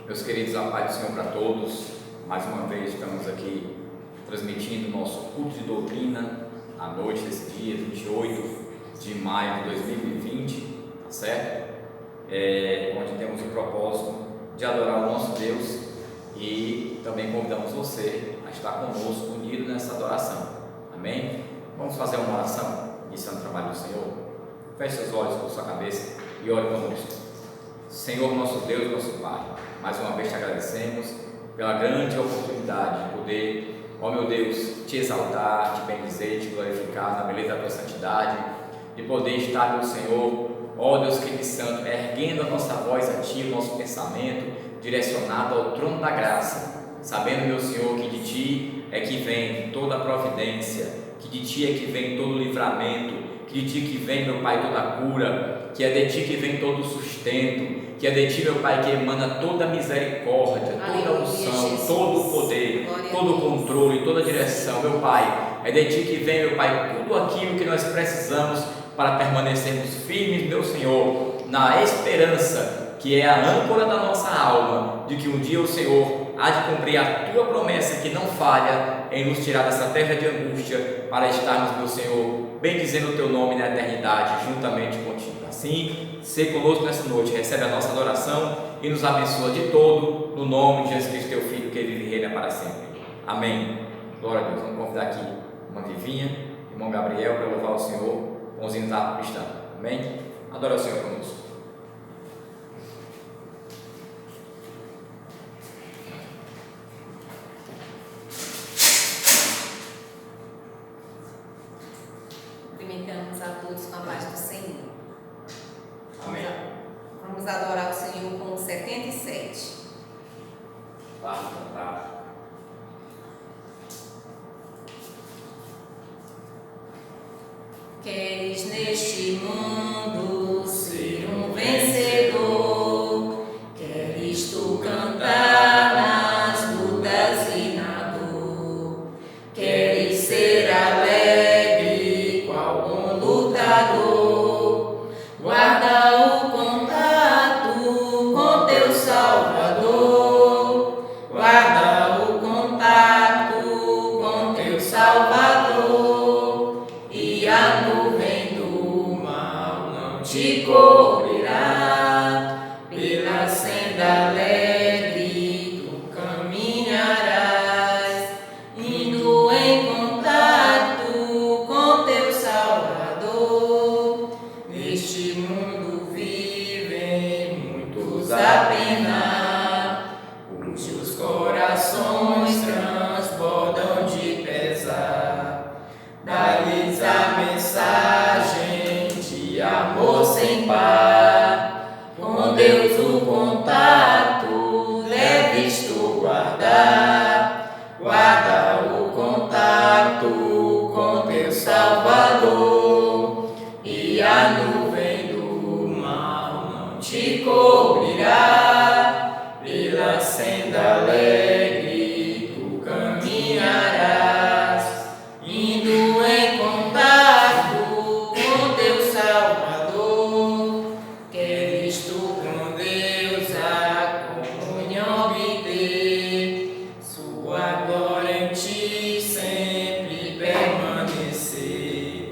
Meus queridos, a paz do Senhor para todos. Mais uma vez estamos aqui transmitindo o nosso culto de doutrina à noite desse dia, 28 de maio de 2020, tá certo? Onde temos o propósito de adorar o nosso Deus e também convidamos você a estar conosco unido nessa adoração. Amém? Vamos fazer uma oração iniciando o trabalho do Senhor. Feche seus olhos com sua cabeça e ore conosco. Senhor, nosso Deus, nosso Pai, mais uma vez te agradecemos pela grande oportunidade de poder, ó meu Deus, te exaltar, te bendizer, te glorificar na beleza da tua santidade, de poder estar, meu Senhor, ó Deus querido Santo, erguendo a nossa voz a Ti, o nosso pensamento direcionado ao trono da graça, sabendo, meu Senhor, que de Ti é que vem toda a providência, que de Ti é que vem todo o livramento, que de Ti que vem, meu Pai, toda a cura, que é de Ti que vem todo o sustento, que é de Ti, meu Pai, que emana toda a misericórdia, toda a unção, todo o poder, todo o controle, toda a direção, meu Pai. É de Ti que vem, meu Pai, tudo aquilo que nós precisamos para permanecermos firmes, meu Senhor, na esperança que é a âncora da nossa alma, de que um dia o Senhor há de cumprir a Tua promessa que não falha em nos tirar dessa terra de angústia para estarmos, meu Senhor, bendizendo o Teu nome na eternidade juntamente contigo. Assim, ser conosco nessa noite, recebe a nossa adoração e nos abençoa de todo, no nome de Jesus Cristo, Teu Filho, que vive e reina para sempre. Amém. Glória a Deus. Vamos convidar aqui uma Vivinha, irmão Gabriel, para louvar o Senhor com os hinos da cristã. Amém? Adora o Senhor conosco. Cumprimentamos a todos com a paz do Senhor. Amém. Vamos adorar o Senhor com o 77. Tá. Queres neste mundo ser um vencedor, queres tu cantar nas lutas e na dor, queres ser alegre qual um lutador, guarda o contato com teu Salvador, guarda o contato com teu Salvador, e a nuvem do mal não te cobrirá, pela senda alegre tu caminharás, indo em contato com teu Salvador. Neste mundo vivem muitos a penar, cujos corações transbordam de pesar. Dá-lhes a mensagem de amor sem par. Com Deus o contato deves tu guardar. Guarda o contato com teu Salvador, e a nuvem do mal não te cobrirá. Pela senda alegre tu caminharás, indo em contato com teu Salvador. Queres tu com Deus a comunhão obter, sua glória em ti sempre permanecer.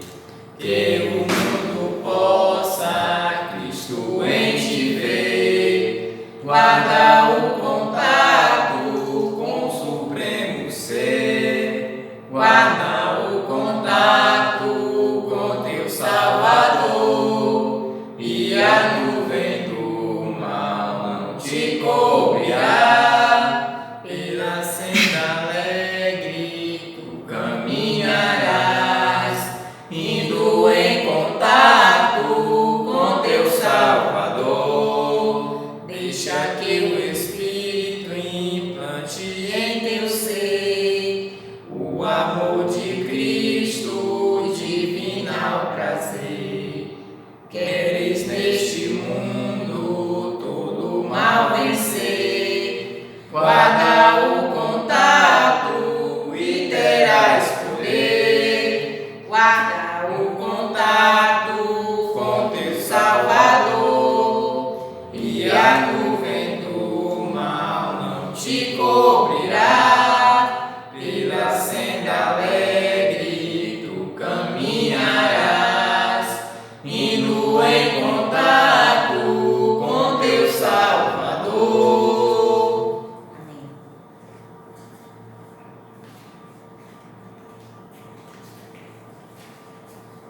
Que o mundo possa Cristo em ti ver, guarda o contato com o supremo ser, guarda o contato com teu Salvador, e a nuvem do mal não te cobrirá. Pela senda alegre tu caminharás, indo em contato com teu Salvador. Deixa que o Espírito implante em teu ser o amor de Cristo, divinal prazer. Queres neste mundo todo o mal vencer, guarda o contato e terás poder. Guarda o contato com teu Salvador, e a nuvem do Amém.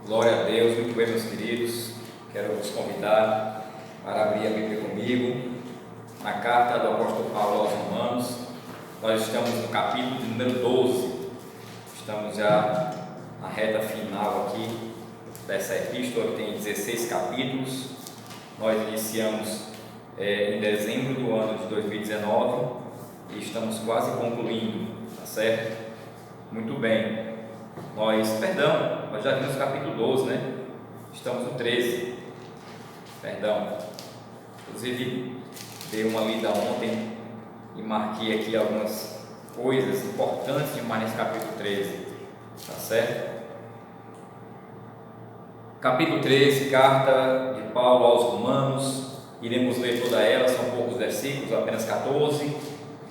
Glória a Deus, muito bem, meus queridos. Quero vos convidar para abrir a Bíblia comigo na carta do apóstolo Paulo aos Romanos. Nós estamos no capítulo de número 12. Estamos já na reta final aqui dessa epístola, que tem 16 capítulos. Nós iniciamos em dezembro do ano de 2019 e estamos quase concluindo, tá certo? Muito bem. Nós já vimos o capítulo 12, né? Estamos no 13. Inclusive, dei uma lida ontem e marquei aqui algumas coisas importantes demais nesse capítulo 13, tá certo? Capítulo 13, carta de Paulo aos Romanos, iremos ler toda ela, são poucos versículos, apenas 14,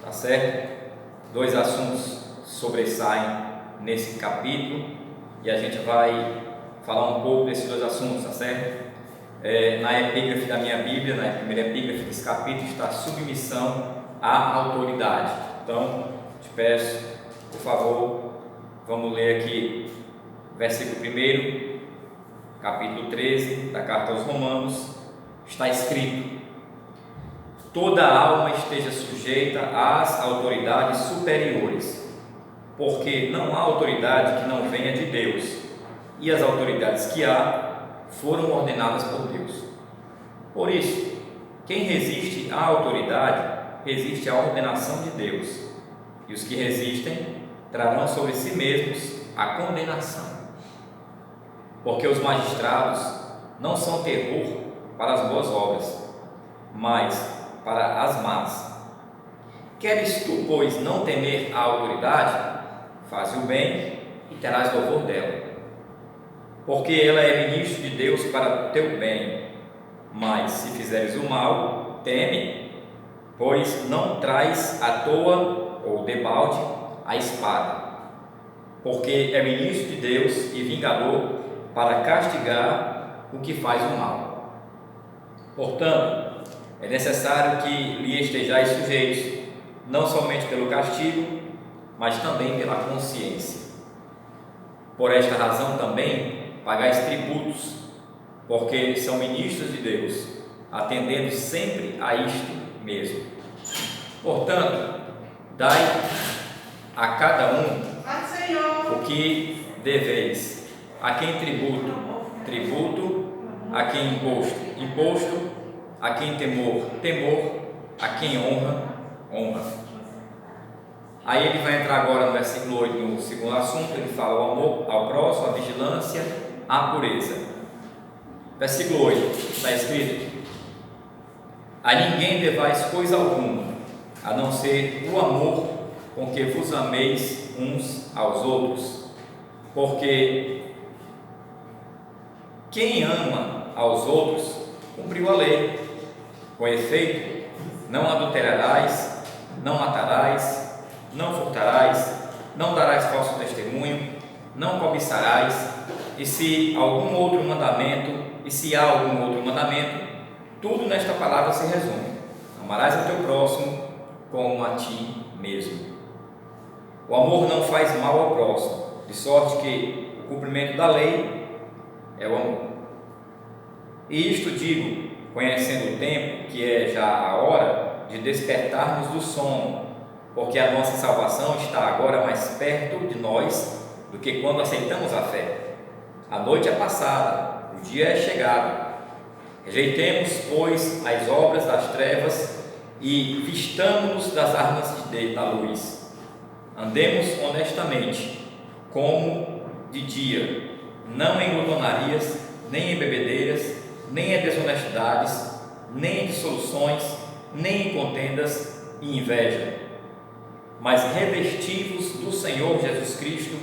tá certo? 2 assuntos sobressaem nesse capítulo e a gente vai falar um pouco desses 2 assuntos, tá certo? Na epígrafe da minha Bíblia, na primeira epígrafe desse capítulo, está a submissão à autoridade. Então, te peço, por favor, vamos ler aqui versículo 1, capítulo 13 da carta aos Romanos. Está escrito: toda alma esteja sujeita às autoridades superiores, porque não há autoridade que não venha de Deus, e as autoridades que há foram ordenadas por Deus. Por isso, quem resiste à autoridade resiste à ordenação de Deus, e os que resistem trarão sobre si mesmos a condenação. Porque os magistrados não são terror para as boas obras, mas para as más. Queres tu, pois, não temer a autoridade? Faze o bem e terás louvor dela, porque ela é ministro de Deus para o teu bem. Mas se fizeres o mal, teme, pois não traz à toa ou debalde a espada, porque é ministro de Deus e vingador para castigar o que faz o mal. Portanto, é necessário que lhe estejais sujeitos, não somente pelo castigo, mas também pela consciência. Por esta razão também pagais tributos, porque são ministros de Deus, atendendo sempre a isto mesmo. Portanto, dai a cada um o que deveis. A quem tributo, tributo; a quem imposto, imposto; a quem temor, temor; a quem honra, honra. Aí ele vai entrar agora no versículo 8, no segundo assunto. Ele fala o amor ao próximo, a vigilância, a pureza. Versículo 8, está escrito: a ninguém devais coisa alguma, a não ser o amor com que vos ameis uns aos outros, porque quem ama aos outros cumpriu a lei. Com efeito, não adulterarás, não matarás, não furtarás, não darás falso testemunho, não cobiçarás, e se há algum outro mandamento, tudo nesta palavra se resume: amarás ao teu próximo como a ti mesmo. O amor não faz mal ao próximo, de sorte que o cumprimento da lei é o amor. E isto digo, conhecendo o tempo, que é já a hora de despertarmos do sono, porque a nossa salvação está agora mais perto de nós do que quando aceitamos a fé. A noite é passada, o dia é chegado. Rejeitemos, pois, as obras das trevas e vistamo-nos das armas da luz. Andemos honestamente, como de dia, não em glutonarias, nem em bebedeiras, nem em desonestidades, nem em dissoluções, nem em contendas e inveja. Mas revesti-vos do Senhor Jesus Cristo,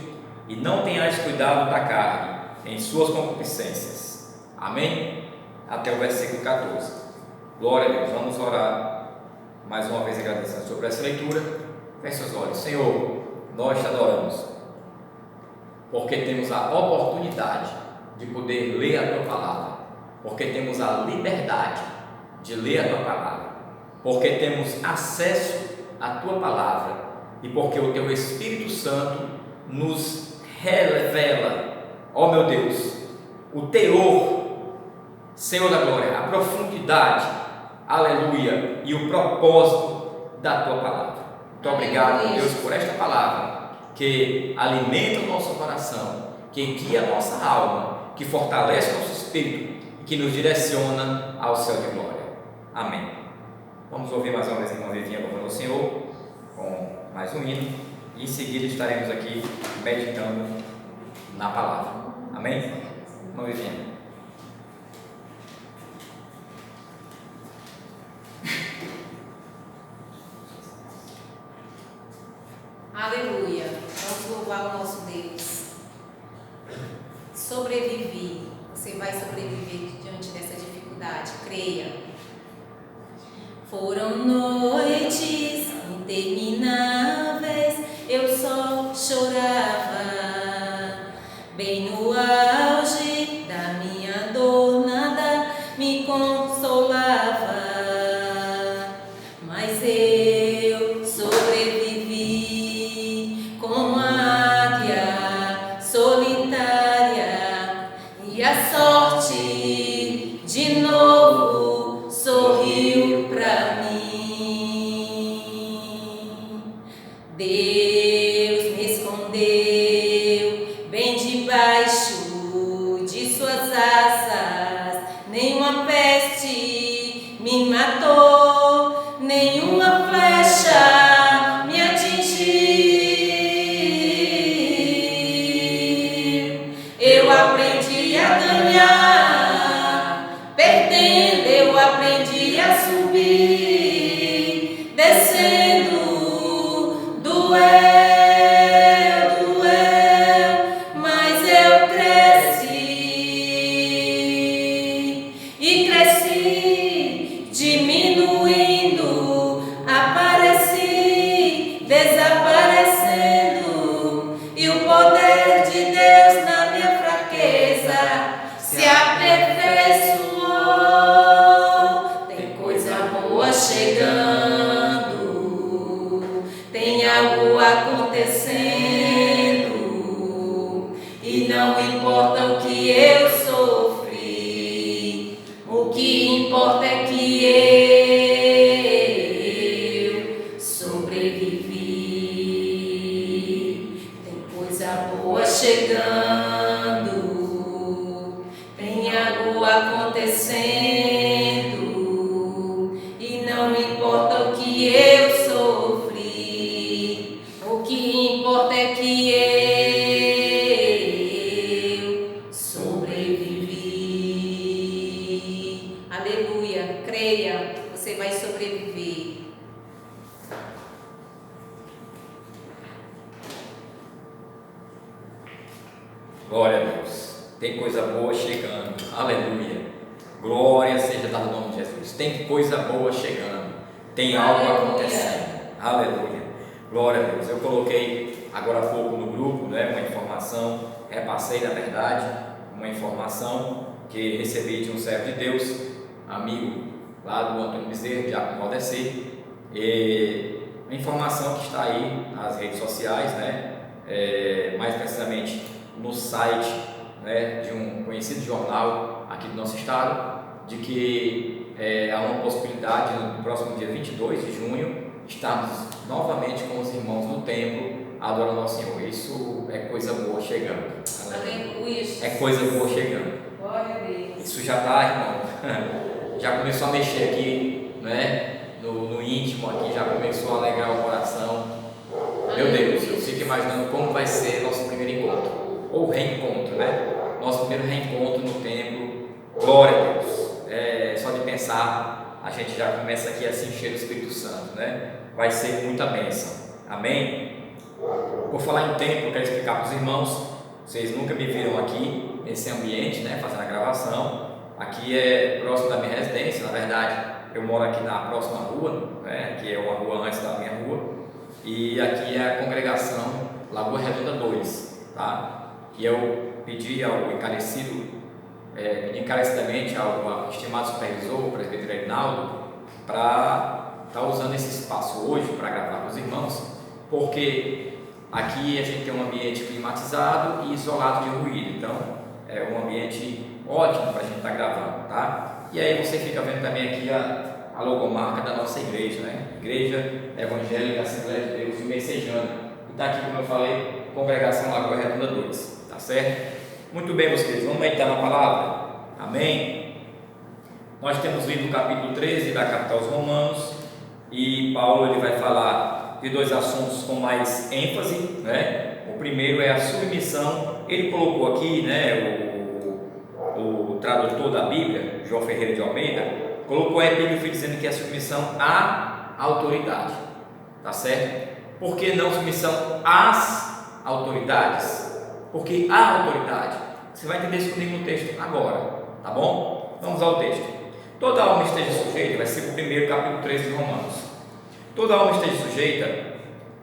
e não tenhais cuidado da carne em suas concupiscências. Amém? Até o versículo 14. Glória a Deus. Vamos orar mais uma vez, agradecendo sobre essa leitura. Feche os olhos. Senhor, nós te adoramos, porque temos a oportunidade de poder ler a tua palavra, porque temos a liberdade de ler a tua palavra. porque temos acesso à Tua palavra e porque o Teu Espírito Santo nos revela, ó meu Deus, o teor, Senhor da glória, a profundidade, aleluia, e o propósito da Tua palavra. Muito obrigado, Deus, por esta palavra que alimenta o nosso coração, que guia a nossa alma, que fortalece o nosso espírito e que nos direciona ao céu de glória. Amém. Vamos ouvir mais uma vez a irmã Vivinha louvando ao Senhor com mais um hino e em seguida estaremos aqui meditando na palavra. Amém? Irmã Vivinha. Aleluia, vamos louvar o nosso Deus. Sobrevivi, você vai sobreviver diante dessa dificuldade, creia. Foram noites intermináveis, eu só chorava, bem no auge da minha dor, nada me consolava, mas eu sobrevivi como águia solitária e a sorte de novo sorriu pra mim. Deus me escondeu bem debaixo de suas asas, nenhuma peste me matou, nenhuma flecha me atingiu. Eu aprendi a ganhar, perdendo eu aprendi a subir, descendo do eu, mas eu cresci e cresci, diminuindo, apareci, desaparecendo, e o poder de Deus na minha fraqueza se aperfeiçoou. Tem coisa boa chegando, tem algo acontecendo, e não importa o que eu sofri, o que importa é que eu sobrevivi. Tem coisa boa chegando, tem algo acontecendo, e não importa o que eu sofri, o que importa é que eu sobrevivi. Aleluia, creia, você vai sobreviver. Glória a Deus. Tem coisa boa chegando. Aleluia. Glória seja dada no nome de Jesus. Tem coisa boa chegando. Tem algo acontecendo. Aleluia. Glória a Deus. Eu coloquei agora há pouco no grupo, né, uma informação, repassei na verdade, uma informação que recebi de um servo de Deus, amigo lá do Antônio Bezerra, Diácono Valdecir, e uma informação que está aí nas redes sociais, né, mais precisamente no site, né, de um conhecido jornal aqui do nosso estado, de que há uma possibilidade no próximo dia 22 de junho estarmos novamente com os irmãos no templo adorando ao Senhor. Isso é coisa boa chegando. Aleluia. É coisa boa chegando. Glória a Deus. Isso já está, irmão. Já começou a mexer aqui, né? No íntimo aqui, já começou a alegrar o coração. Meu Deus, eu fico imaginando como vai ser nosso primeiro encontro, ou reencontro, né? Nosso primeiro reencontro no templo. Glória a Deus. Só de pensar, a gente já começa aqui a se encher do Espírito Santo, né? Vai ser muita bênção. Amém? Por falar em templo, eu quero explicar para os irmãos. Vocês nunca me viram aqui nesse ambiente, né? Fazendo a gravação. Aqui é próximo da minha residência, na verdade. Eu moro aqui na próxima rua, né? Que é uma rua antes da minha rua. E aqui é a congregação Lagoa Redonda 2, tá? E eu pedi ao encarecidamente ao estimado supervisor, o presbítero Reinaldo, para espaço hoje para gravar com os irmãos, porque aqui a gente tem um ambiente climatizado e isolado de ruído, então é um ambiente ótimo para a gente estar gravando, tá? E aí você fica vendo também aqui a logomarca da nossa igreja, né? Igreja Evangélica Assembleia de Deus de Messejana. E está aqui, como eu falei, Congregação Lagoa Redonda 2, tá certo? Muito bem, meus queridos, vamos meditar na palavra? Amém? Nós temos lido o capítulo 13 da Carta aos Romanos, e Paulo ele vai falar de dois assuntos com mais ênfase, né? O primeiro é a submissão. Ele colocou aqui, né, o tradutor da Bíblia, João Ferreira de Almeida, colocou a epígrafe dizendo que é a submissão à autoridade, tá certo? Por que não submissão às autoridades? Porque a autoridade, você vai entender isso comigo no texto agora, tá bom? Vamos ao texto. Toda alma esteja sujeita, vai ser o primeiro capítulo 13 de Romanos. Toda alma esteja sujeita,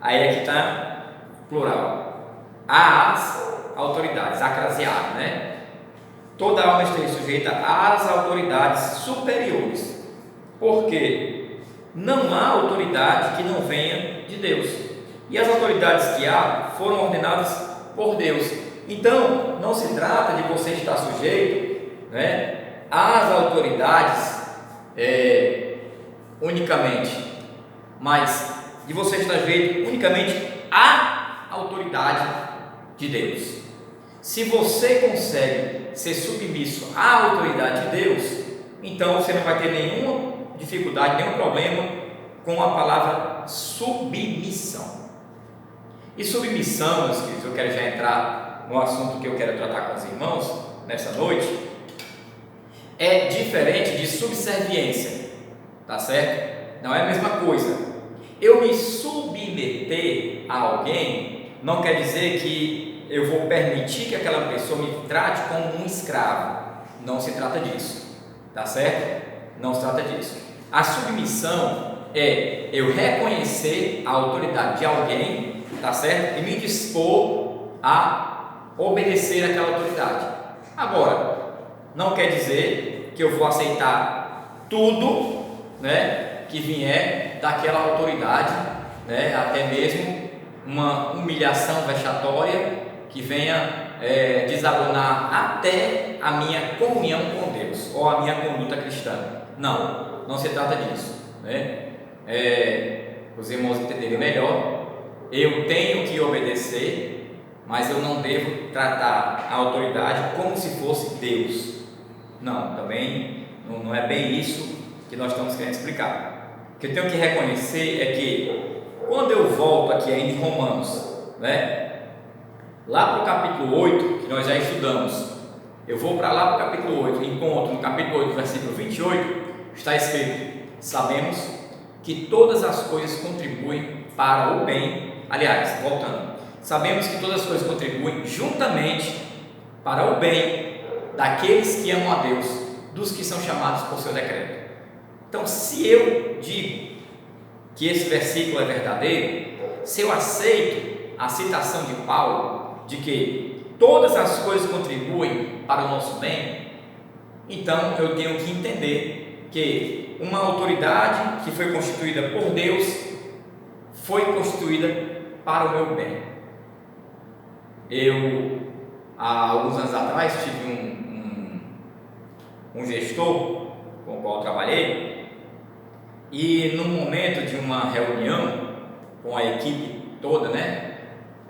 aí é que está plural, às autoridades, acraseado, né? Toda alma esteja sujeita às autoridades superiores, porque não há autoridade que não venha de Deus, e as autoridades que há foram ordenadas por Deus. Então não se trata de você estar sujeito, né, às autoridades unicamente, mas de você estar sujeito unicamente à autoridade de Deus. Se você consegue ser submisso à autoridade de Deus, então você não vai ter nenhuma dificuldade, nenhum problema com a palavra submissão. E submissão, meus queridos, eu quero já entrar no assunto que eu quero tratar com os irmãos nessa noite, é diferente de subserviência, tá certo? Não é a mesma coisa. Eu me submeter a alguém não quer dizer que eu vou permitir que aquela pessoa me trate como um escravo. Não se trata disso, tá certo? Não se trata disso. A submissão é eu reconhecer a autoridade de alguém, tá certo? E me dispor a obedecer aquela autoridade. Agora, não quer dizer que eu vou aceitar tudo, né, que vier daquela autoridade, né, até mesmo uma humilhação vexatória que venha desabonar até a minha comunhão com Deus ou a minha conduta cristã. Não se trata disso, né? Os irmãos entenderem melhor, eu tenho que obedecer, mas eu não devo tratar a autoridade como se fosse Deus. Não, também não é bem isso que nós estamos querendo explicar. O que eu tenho que reconhecer é que quando eu volto aqui ainda em Romanos, né, lá para o capítulo 8, que nós já estudamos, eu vou para lá para o capítulo 8, encontro no capítulo 8, versículo 28, está escrito: sabemos que todas as coisas contribuem para o bem. Aliás, voltando, sabemos que todas as coisas contribuem juntamente para o bem daqueles que amam a Deus, dos que são chamados por seu decreto. Então, se eu digo que esse versículo é verdadeiro, se eu aceito a citação de Paulo, de que todas as coisas contribuem para o nosso bem, então eu tenho que entender que uma autoridade que foi constituída por Deus foi constituída para o meu bem. Eu, há alguns anos atrás, tive um gestor com o qual eu trabalhei, e no momento de uma reunião com a equipe toda, né,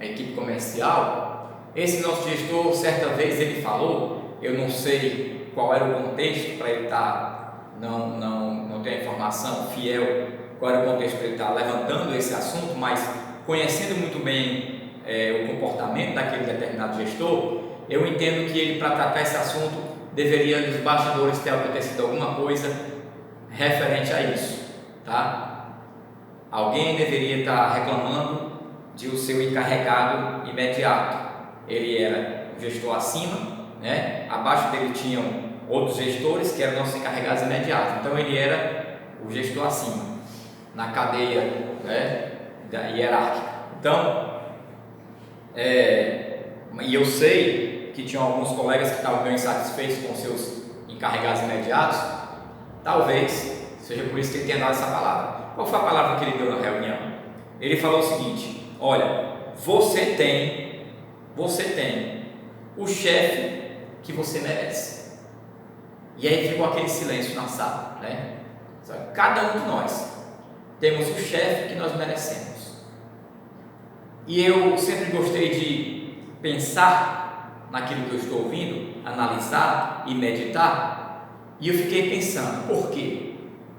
a equipe comercial, esse nosso gestor, certa vez ele falou, eu não sei qual era o contexto para ele estar, não tenho a informação fiel qual era o contexto para ele estar levantando esse assunto, mas conhecendo muito bem o comportamento daquele determinado gestor, eu entendo que ele, para tratar esse assunto, deveria nos bastidores ter acontecido alguma coisa referente a isso, tá? Alguém deveria estar reclamando de o seu encarregado imediato. Ele era o gestor acima, né? Abaixo dele tinham outros gestores que eram nossos encarregados imediatos. Então ele era o gestor acima, na cadeia, né, da hierárquica. Então, e eu sei que tinham alguns colegas que estavam bem insatisfeitos com seus encarregados imediatos. Talvez seja por isso que ele tenha dado essa palavra, Qual foi a palavra que ele deu na reunião? Ele falou o seguinte: olha, você tem o chefe que você merece. E aí ficou aquele silêncio na sala, né? Cada um de nós temos o chefe que nós merecemos. E eu sempre gostei de pensar naquilo que eu estou ouvindo, analisar e meditar. E eu fiquei pensando, por quê?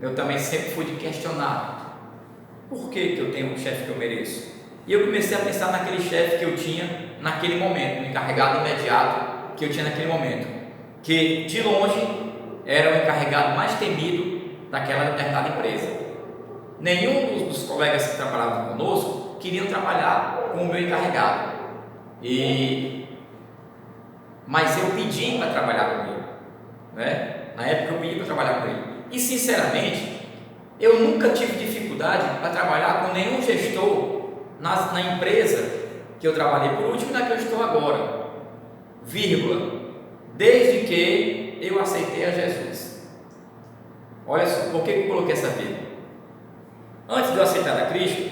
Eu também sempre fui de questionar. Por que eu tenho um chefe que eu mereço? E eu comecei a pensar naquele chefe que eu tinha naquele momento, o encarregado imediato que eu tinha naquele momento, que de longe era o encarregado mais temido daquela determinada empresa. Nenhum dos colegas que trabalhavam conosco queriam trabalhar com o meu encarregado, mas eu pedi para trabalhar com ele, né? Na época eu pedi para trabalhar com ele, e sinceramente eu nunca tive dificuldade para trabalhar com nenhum gestor na empresa que eu trabalhei por último e na que eu estou agora, vírgula, desde que eu aceitei a Jesus. Olha só, por que eu coloquei essa vírgula? Antes de eu aceitar a Cristo,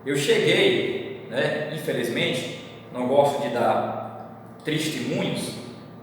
eu cheguei, né, infelizmente, não gosto de dar testemunhos,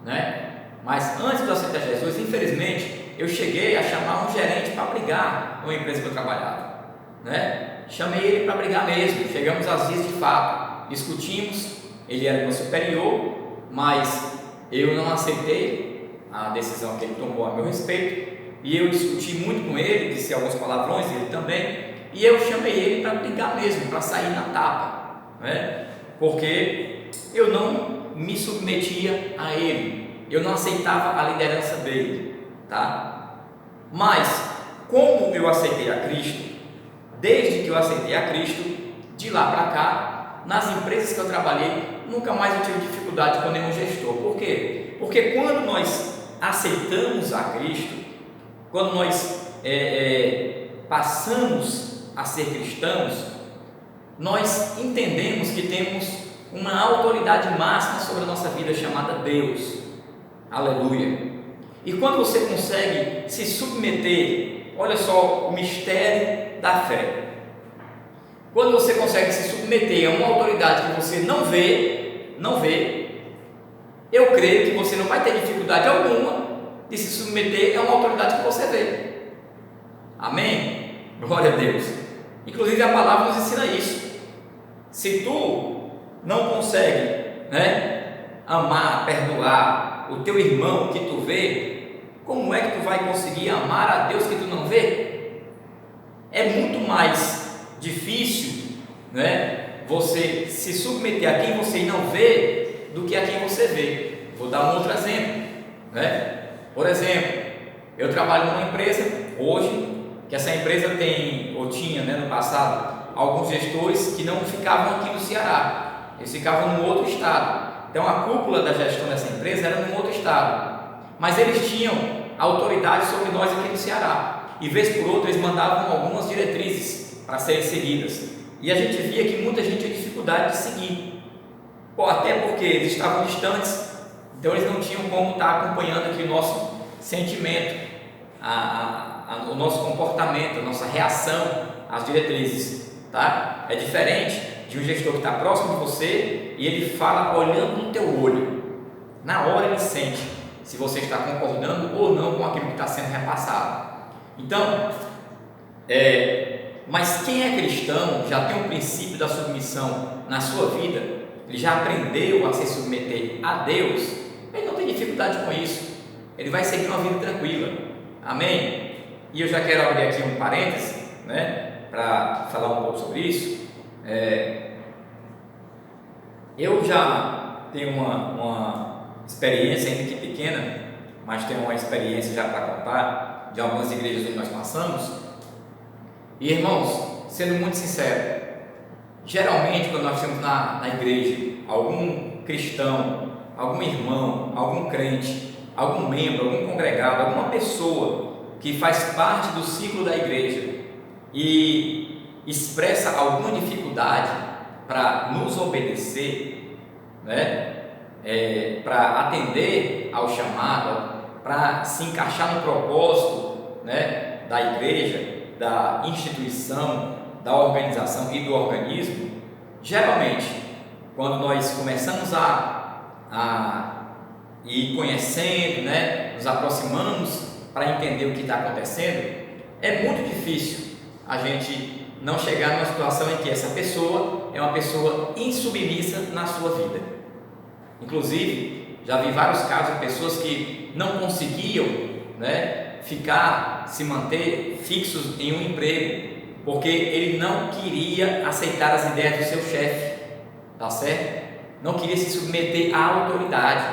né, mas antes de eu aceitar Jesus, infelizmente, eu cheguei a chamar um gerente para brigar numa empresa que eu trabalhava, né? Chamei ele para brigar mesmo, chegamos às vias de fato, discutimos, ele era meu superior, mas eu não aceitei a decisão que ele tomou a meu respeito, e eu discuti muito com ele, disse alguns palavrões, ele também, e eu chamei ele para brigar mesmo, para sair na tapa, né? Porque eu não me submetia a ele, eu não aceitava a liderança dele, tá? Mas como eu aceitei a Cristo, desde que eu aceitei a Cristo, de lá para cá, nas empresas que eu trabalhei, nunca mais eu tive dificuldade com nenhum gestor. Por quê? Porque quando nós aceitamos a Cristo, quando nós passamos a ser cristãos, nós entendemos que temos uma autoridade máxima sobre a nossa vida chamada Deus. Aleluia! E quando você consegue se submeter, olha só o mistério da fé. Quando você consegue se submeter a uma autoridade que você não vê, eu creio que você não vai ter dificuldade alguma de se submeter a uma autoridade que você vê. Amém? Glória a Deus. Inclusive a palavra nos ensina isso. Se tu não consegue, né, amar, perdoar o teu irmão que tu vê, como é que tu vai conseguir amar a Deus que tu não vê? É muito mais difícil, né, você se submeter a quem você não vê do que a quem você vê. Vou dar um outro exemplo, né? Por exemplo, eu trabalho numa empresa hoje, que essa empresa tem, ou tinha, né, no passado, alguns gestores que não ficavam aqui no Ceará, eles ficavam num outro estado. Então a cúpula da gestão dessa empresa era num outro estado, mas eles tinham autoridade sobre nós aqui no Ceará, e vez por outra eles mandavam algumas diretrizes para serem seguidas, e a gente via que muita gente tinha dificuldade de seguir, até porque eles estavam distantes, então eles não tinham como estar acompanhando aqui o nosso sentimento, o nosso comportamento, a nossa reação às diretrizes, tá? É diferente de um gestor que está próximo de você e ele fala olhando no teu olho, na hora ele sente se você está concordando ou não com aquilo que está sendo repassado. Então, mas quem é cristão, já tem um princípio da submissão na sua vida, ele já aprendeu a se submeter a Deus, ele não tem dificuldade com isso, ele vai seguir uma vida tranquila, amém? E eu já quero abrir aqui um parêntese, né, para falar um pouco sobre isso. Eu já tenho uma experiência, ainda que pequena, mas tenho uma experiência já para contar, de algumas igrejas onde nós passamos. E irmãos, sendo muito sincero, geralmente quando nós temos na igreja algum cristão, algum irmão, algum crente, algum membro, algum congregado, alguma pessoa que faz parte do ciclo da igreja e expressa alguma dificuldade para nos obedecer, né, para atender ao chamado, para se encaixar no propósito, né, da igreja, da instituição, da organização e do organismo, geralmente, quando nós começamos a ir conhecendo, né, nos aproximamos para entender o que está acontecendo, é muito difícil a gente não chegar numa situação em que essa pessoa é uma pessoa insubmissa na sua vida. Inclusive, já vi vários casos de pessoas que não conseguiam, né, se manter fixos em um emprego, porque ele não queria aceitar as ideias do seu chefe, tá certo? Não queria se submeter à autoridade.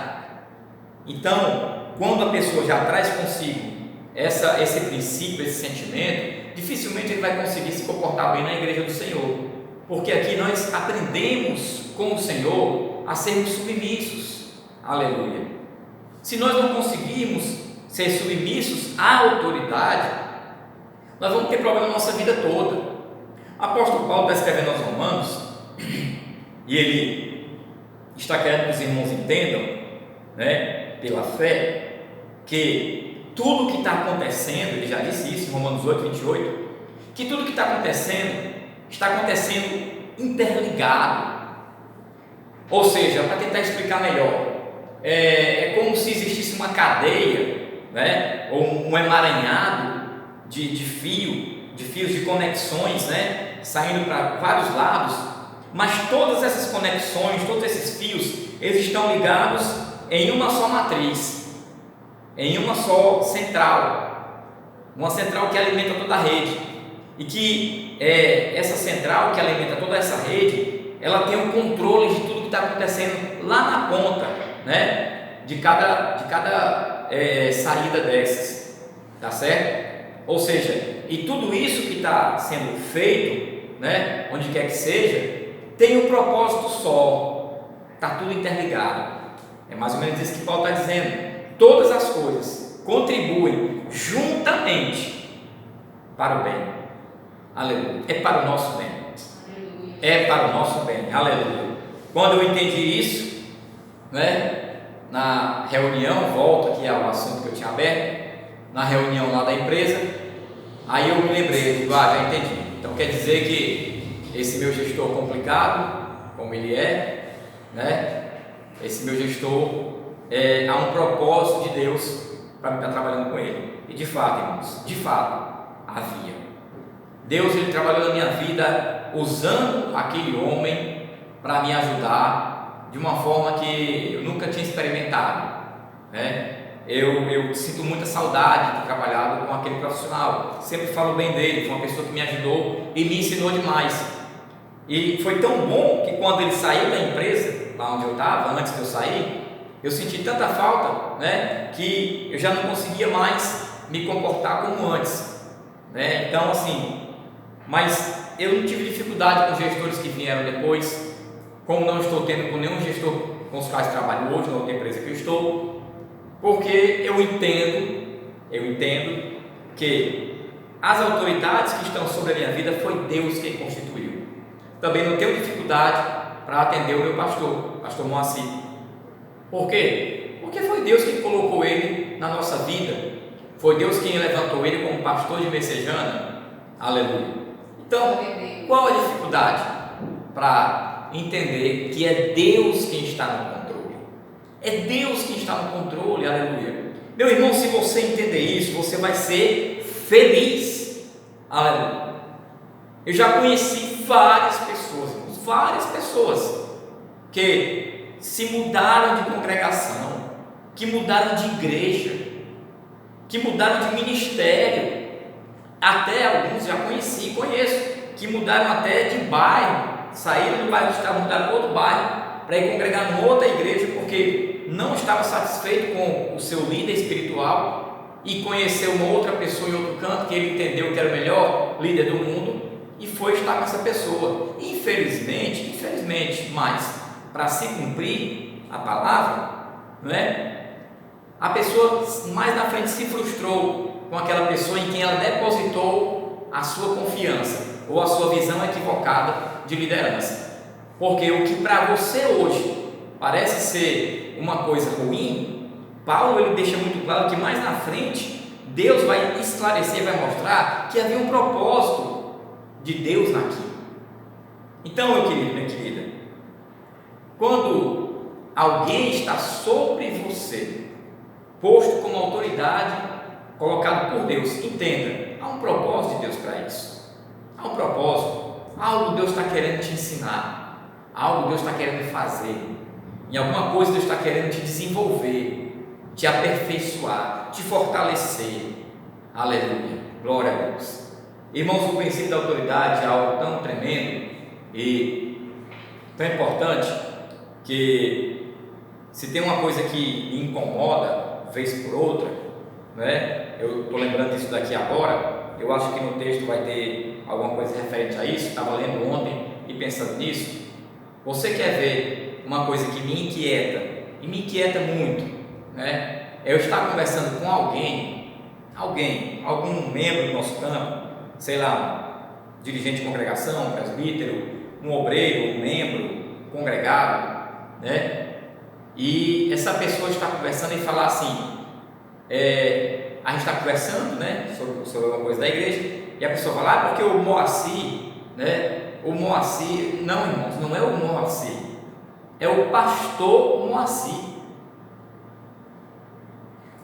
Então, quando a pessoa já traz consigo esse princípio, esse sentimento, dificilmente ele vai conseguir se comportar bem na igreja do Senhor, porque aqui nós aprendemos com o Senhor a sermos submissos. Aleluia! Se nós não conseguirmos ser submissos à autoridade, nós vamos ter problema na nossa vida toda. O apóstolo Paulo está escrevendo aos Romanos e ele está querendo que os irmãos entendam, né, pela fé, que tudo que está acontecendo, ele já disse isso em Romanos 8, 28, que tudo que está acontecendo interligado. Ou seja, para tentar explicar melhor, é como se existisse uma cadeia, né, ou um emaranhado de fios, de conexões, né, saindo para vários lados, mas todas essas conexões, todos esses fios, eles estão ligados em uma só matriz, em uma só central, uma central que alimenta toda a rede, e que essa central que alimenta toda essa rede, ela tem o controle de tudo que está acontecendo lá na ponta, né, de cada saída dessas, tá certo? Ou seja, e tudo isso que está sendo feito, né, onde quer que seja, tem um propósito só, está tudo interligado. É mais ou menos isso que Paulo está dizendo. Todas as coisas contribuem juntamente para o bem. Aleluia. É para o nosso bem. É para o nosso bem. Aleluia. Quando eu entendi isso, né, na reunião, volto aqui ao assunto que eu tinha aberto, na reunião lá da empresa, aí eu me lembrei, digo, já entendi. Então quer dizer que esse meu gestor complicado, como ele é, né, esse meu gestor, há um propósito de Deus para me estar trabalhando com ele. E de fato, irmãos, de fato, havia. Deus, ele trabalhou na minha vida usando aquele homem para me ajudar de uma forma que eu nunca tinha experimentado, né? Eu sinto muita saudade de ter trabalhado com aquele profissional, sempre falo bem dele, foi uma pessoa que me ajudou e me ensinou demais. E foi tão bom que quando ele saiu da empresa, lá onde eu estava, antes de eu sair, eu senti tanta falta, né, que eu já não conseguia mais me comportar como antes, né? Então assim, mas eu não tive dificuldade com os gestores que vieram depois, como não estou tendo com nenhum gestor com os quais trabalho hoje na outra empresa que eu estou, porque eu entendo que as autoridades que estão sobre a minha vida foi Deus quem constituiu. Também não tenho dificuldade para atender o meu pastor Moacir. Por quê? Porque foi Deus quem colocou ele na nossa vida, foi Deus quem levantou ele como pastor de Messejana. Aleluia. Então, qual a dificuldade para entender que é Deus quem está no controle? É Deus quem está no controle, aleluia. Meu irmão, se você entender isso, você vai ser feliz, aleluia. Eu já conheci várias pessoas que se mudaram de congregação, que mudaram de igreja, que mudaram de ministério, até alguns já conheci e conheço, que mudaram até de bairro, saíram do bairro onde estavam, mudaram para outro bairro, para ir congregar em outra igreja, porque não estava satisfeito com o seu líder espiritual e conheceu uma outra pessoa em outro canto, que ele entendeu que era o melhor líder do mundo, e foi estar com essa pessoa. Infelizmente, mas para se cumprir a palavra, não é? A pessoa mais na frente se frustrou com aquela pessoa em quem ela depositou a sua confiança ou a sua visão equivocada de liderança. Porque o que para você hoje parece ser uma coisa ruim, Paulo ele deixa muito claro que mais na frente Deus vai esclarecer, vai mostrar que havia um propósito de Deus naquilo. Então, meu querido, minha querida, quando alguém está sobre você, posto como autoridade, colocado por Deus, entenda, há um propósito de Deus para isso. Há um propósito, algo Deus está querendo te ensinar, algo Deus está querendo fazer, em alguma coisa Deus está querendo te desenvolver, te aperfeiçoar, te fortalecer. Aleluia, glória a Deus. Irmãos, o princípio da autoridade é algo tão tremendo e tão importante que, se tem uma coisa que me incomoda vez por outra, né? Eu estou lembrando disso daqui agora. Eu acho que no texto vai ter alguma coisa referente a isso. Estava lendo ontem e pensando nisso. Você quer ver uma coisa que me inquieta, e me inquieta muito, né? Eu estar conversando com alguém, algum membro do nosso campo, sei lá, dirigente de congregação, presbítero, um obreiro, um membro, congregado, né? E essa pessoa está conversando e falar assim, a gente está conversando, né, sobre uma coisa da igreja, e a pessoa fala, porque o Moacir, né? O Moacir, não, irmãos, não é o Moacir, é o pastor Moacir.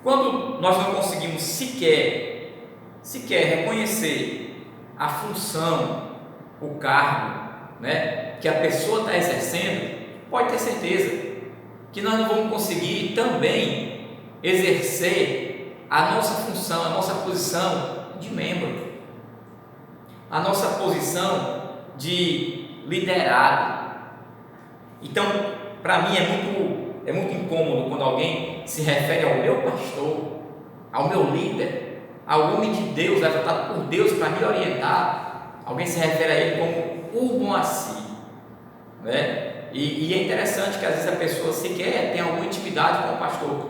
Quando nós não conseguimos sequer reconhecer a função, o cargo, né, que a pessoa está exercendo, pode ter certeza que nós não vamos conseguir também exercer a nossa função, a nossa posição de membro, a nossa posição de liderado. Então, para mim é muito incômodo quando alguém se refere ao meu pastor, ao meu líder, ao homem de Deus, levantado por Deus para me orientar. Alguém se refere a ele como o Moacir, né? E é interessante que às vezes a pessoa sequer tem alguma intimidade com o pastor.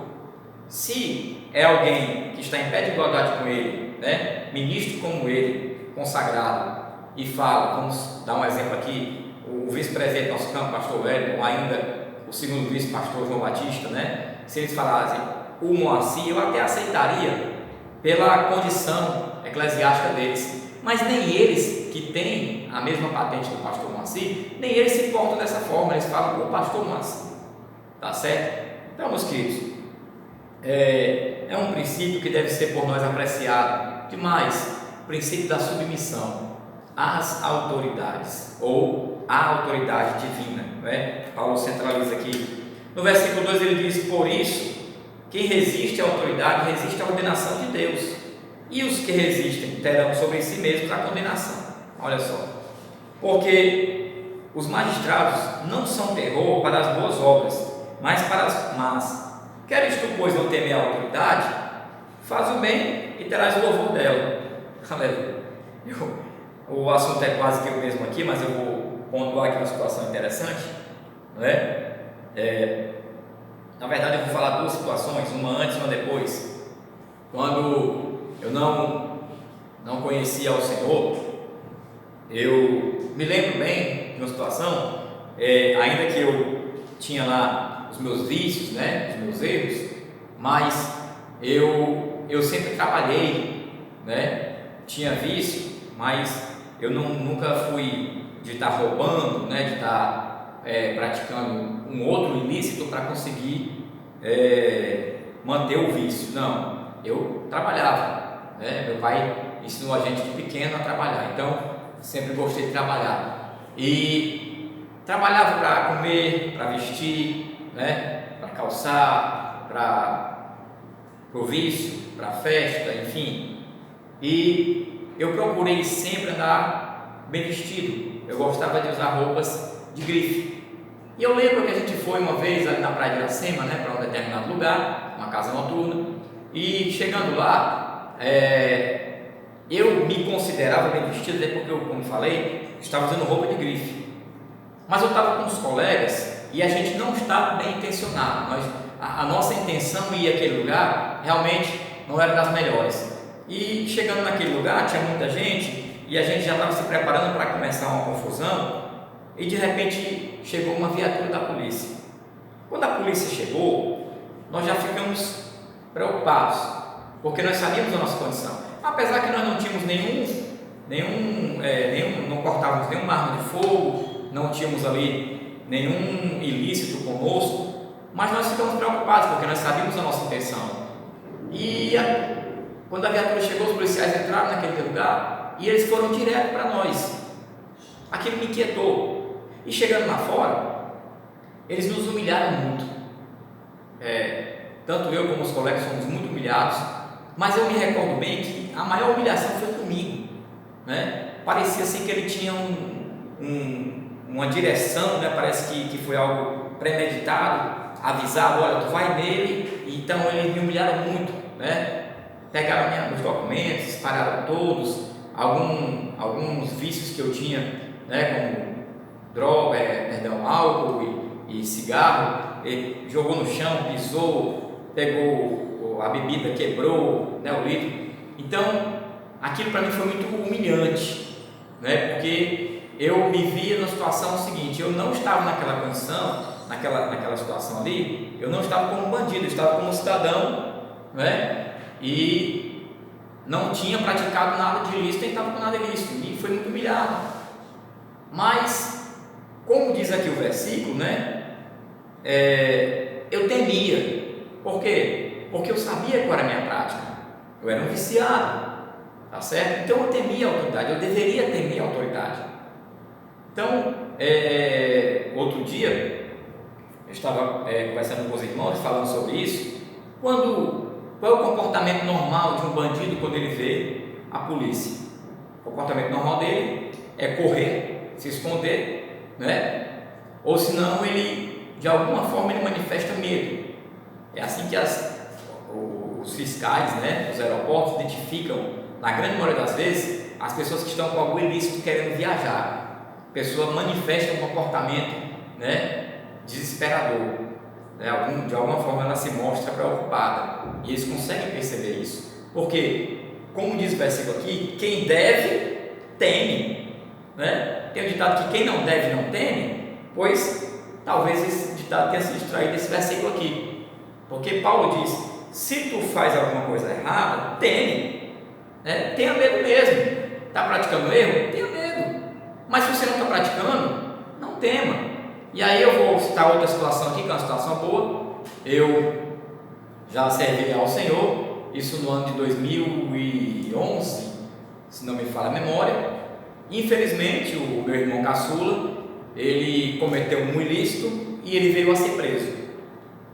Se é alguém que está em pé de igualdade com ele, né? Ministro como ele, consagrado, e fala, vamos dar um exemplo aqui, o vice-presidente do nosso campo, pastor Wellington, ainda o segundo vice-pastor João Batista, né? Se eles falassem o Moacir, eu até aceitaria pela condição eclesiástica deles, mas nem eles que têm a mesma patente do pastor Moacir, nem eles se portam dessa forma, eles falam o pastor Moacir, tá certo? Então, meus queridos, é um princípio que deve ser por nós apreciado demais, o princípio da submissão às autoridades, ou à autoridade divina, né? Paulo centraliza aqui, no versículo 2 ele diz, por isso, quem resiste à autoridade, resiste à ordenação de Deus, e os que resistem terão sobre si mesmos a condenação. Olha só, porque os magistrados não são terror para as boas obras, mas para as más. Queres tu, pois, não temer a autoridade? Faz o bem e terás o louvor dela. Aleluia. O assunto é quase que o mesmo aqui, mas eu vou pontuar aqui uma situação interessante, não é? Na verdade, eu vou falar duas situações, uma antes e uma depois. Quando eu não conhecia o Senhor, eu me lembro bem de uma situação, ainda que eu tinha lá os meus vícios, né, os meus erros, mas eu sempre trabalhei, né, tinha vício, mas eu nunca fui de estar roubando, né, de estar praticando um outro ilícito para conseguir manter o vício. Não, eu trabalhava, né? Meu pai ensinou a gente de pequeno a trabalhar, então sempre gostei de trabalhar e trabalhava para comer, para vestir, né? Para calçar, para o vício, para festa, enfim. E eu procurei sempre andar bem vestido. Eu gostava de usar roupas de grife. E eu lembro que a gente foi uma vez ali na praia de Iracema, né, para um determinado lugar, uma casa noturna, e chegando lá, eu me considerava bem vestido, até porque eu, como falei, estava usando roupa de grife. Mas eu estava com os colegas e a gente não estava bem intencionado. A nossa intenção em ir àquele lugar realmente não era das melhores. E chegando naquele lugar, tinha muita gente e a gente já estava se preparando para começar uma confusão. E de repente chegou uma viatura da polícia. Quando a polícia chegou, nós já ficamos preocupados, porque nós sabíamos a nossa condição. Apesar que nós não tínhamos não cortávamos nenhuma arma de fogo, não tínhamos ali nenhum ilícito conosco, mas nós ficamos preocupados, porque nós sabíamos a nossa intenção. E quando a viatura chegou, os policiais entraram naquele lugar e eles foram direto para nós. Aquilo me inquietou. E chegando lá fora, eles nos humilharam muito. Tanto eu como os colegas fomos muito humilhados, mas eu me recordo bem que a maior humilhação foi comigo, né? Parecia assim que ele tinha uma direção, né? Parece que foi algo premeditado, avisado, olha, tu vai nele. Então eles me humilharam muito, né? Pegaram meus documentos, espalharam todos, alguns vícios que eu tinha, né? Como droga, álcool e cigarro, ele jogou no chão, pisou, pegou a bebida, quebrou, né, o litro. Então aquilo para mim foi muito humilhante, né, porque eu me via na situação seguinte: eu não estava naquela condição, naquela situação ali, eu não estava como bandido, eu estava como cidadão, né, e não tinha praticado nada de ilícito, nem estava com nada ilícito, e foi muito humilhado. Mas, como diz aqui o versículo, né, eu temia. Por quê? Porque eu sabia qual era a minha prática. Eu era um viciado, tá certo? Então eu temia a autoridade, eu deveria temer a autoridade. Então, outro dia, eu estava conversando com os irmãos, falando sobre isso. Qual é o comportamento normal de um bandido quando ele vê a polícia? O comportamento normal dele é correr, se esconder, né? Ou senão ele, de alguma forma, ele manifesta medo. É assim que os fiscais, né, dos aeroportos identificam, na grande maioria das vezes, as pessoas que estão com algum ilícito querendo viajar. A pessoa manifesta um comportamento, né, desesperador, né? De alguma forma ela se mostra preocupada, e eles conseguem perceber isso, porque, como diz o versículo aqui, quem deve, teme, né? Tem um ditado que quem não deve não teme, pois talvez esse ditado tenha se extraído desse versículo aqui, porque Paulo diz: se tu faz alguma coisa errada, teme, né? Tenha medo mesmo. Está praticando erro? Tenha medo. Mas se você não está praticando, não tema. E aí eu vou citar outra situação aqui, que é uma situação boa. Eu já servi ao Senhor, isso no ano de 2011, se não me falha a memória. Infelizmente, o meu irmão caçula, ele cometeu um ilícito e ele veio a ser preso.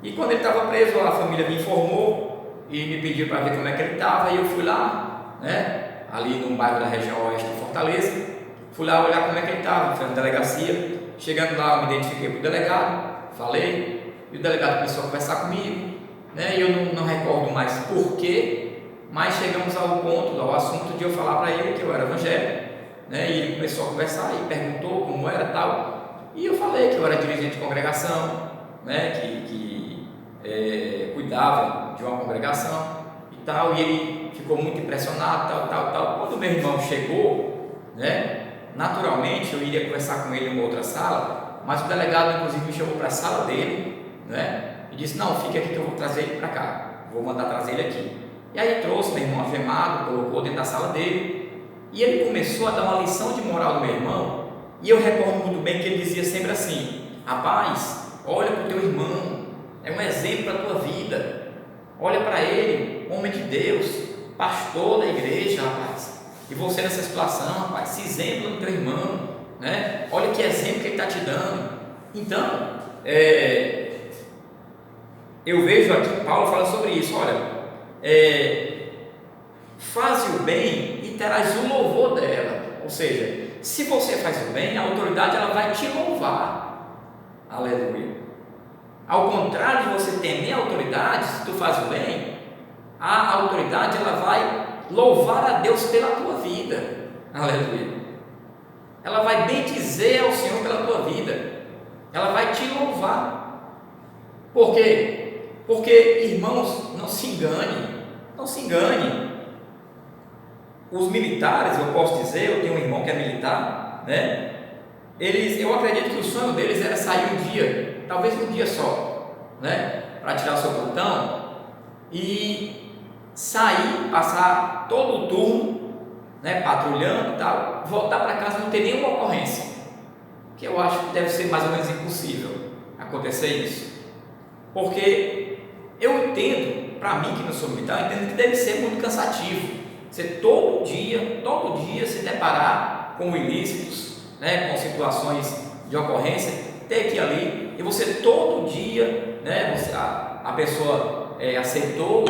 E quando ele estava preso, a família me informou e me pediu para ver como é que ele estava, e eu fui lá, né, ali num bairro da região oeste de Fortaleza, fui lá olhar como é que ele estava, fui na delegacia. Chegando lá, eu me identifiquei para o delegado, falei, e o delegado começou a conversar comigo, né, e eu não recordo mais porquê, mas chegamos ao assunto de eu falar para ele que eu era evangélico, né, e ele começou a conversar e perguntou como era tal, e eu falei que eu era dirigente de congregação, né, que cuidava de uma congregação e tal, e ele ficou muito impressionado, tal. Quando meu irmão chegou, né, naturalmente eu iria conversar com ele em uma outra sala, mas o delegado inclusive me chamou para a sala dele, né, e disse: não, fica aqui que eu vou trazer ele para cá, vou mandar trazer ele aqui. E aí trouxe meu irmão algemado, colocou dentro da sala dele, e ele começou a dar uma lição de moral do meu irmão. E eu recordo muito bem que ele dizia sempre assim: rapaz, olha para o teu irmão, é um exemplo para a tua vida, olha para ele, homem de Deus, pastor da igreja, rapaz, e você nessa situação, rapaz, se exemplo no teu irmão, né? Olha que exemplo que ele está te dando. Então, eu vejo aqui Paulo fala sobre isso. Olha, faz o bem e terás o louvor dela. Ou seja, se você faz o bem, a autoridade ela vai te louvar. Aleluia. Ao contrário de você temer a autoridade, se tu faz o bem, a autoridade ela vai louvar a Deus pela tua vida. Aleluia. Ela vai bendizer ao Senhor pela tua vida. Ela vai te louvar. Por quê? Porque, irmãos, não se engane. Os militares, eu posso dizer, eu tenho um irmão que é militar, né? Eu acredito que o sonho deles era sair um dia, talvez um dia só, né, para tirar o seu plantão, e sair, passar todo o turno, né, patrulhando e tal, voltar para casa não ter nenhuma ocorrência, que eu acho que deve ser mais ou menos impossível acontecer isso, porque eu entendo, para mim que não sou militar, eu entendo que deve ser muito cansativo, você todo dia se deparar com ilícitos, né, com situações de ocorrência, ter que ir ali, e você todo dia, né, a pessoa aceitou,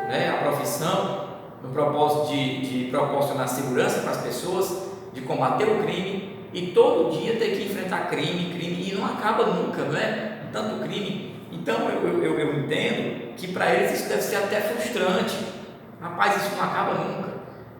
né, a profissão no propósito de proporcionar segurança para as pessoas, de combater o crime, e todo dia ter que enfrentar crime, e não acaba nunca, não é? Tanto crime. Então eu entendo que para eles isso deve ser até frustrante. Rapaz, isso não acaba nunca.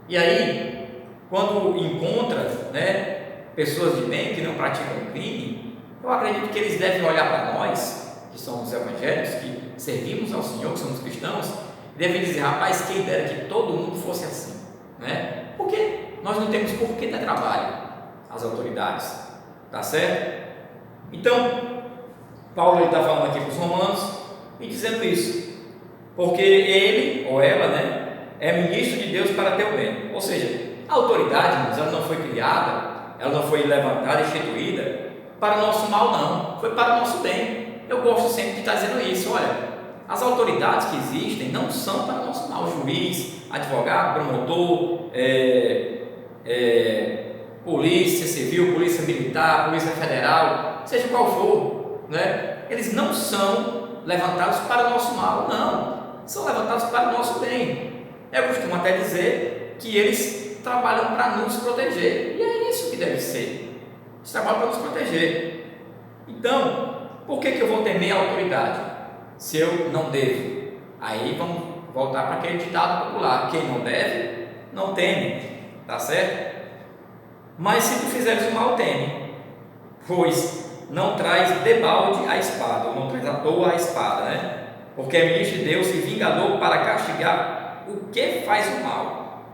E aí, quando encontra, né, pessoas de bem que não praticam crime, eu acredito que eles devem olhar para nós, que somos evangélicos, que servimos ao Senhor, que somos cristãos, e devem dizer: rapaz, quem dera que todo mundo fosse assim, né? Porque nós não temos por que dar trabalho às autoridades, tá certo? Então, Paulo está falando aqui para os romanos e dizendo isso, porque ele ou ela, né, é ministro de Deus para teu bem. Ou seja, a autoridade, ela não foi criada, ela não foi levantada, instituída para o nosso mal, não, foi para o nosso bem. Eu gosto sempre de estar dizendo isso. Olha, as autoridades que existem não são para o nosso mal. Juiz, advogado, promotor, polícia civil, polícia militar, polícia federal, seja qual for, né? Eles não são levantados para o nosso mal, não, são levantados para o nosso bem. Eu costumo até dizer que eles trabalham para nos proteger, e é isso que deve ser. Eles trabalham para nos proteger. Então, por que eu vou temer a autoridade se eu não devo? Aí vamos voltar para aquele ditado popular: quem não deve, não teme, tá certo? Mas se tu fizeres o mal, teme, pois não traz debalde a espada, ou não traz à toa a espada, né? Porque é ministro de Deus e vingador para castigar o que faz o mal.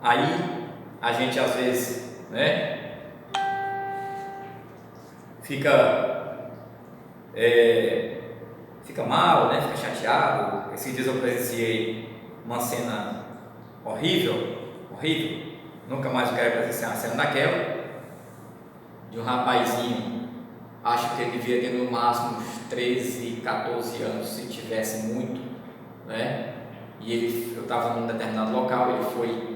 Aí a gente às vezes, né, fica mal, né, fica chateado. Esses dias eu presenciei uma cena horrível, nunca mais eu quero presenciar uma cena daquela, de um rapazinho, acho que ele devia ter no máximo uns 13, 14 anos, se tivesse muito, né? E eu estava num determinado local, ele foi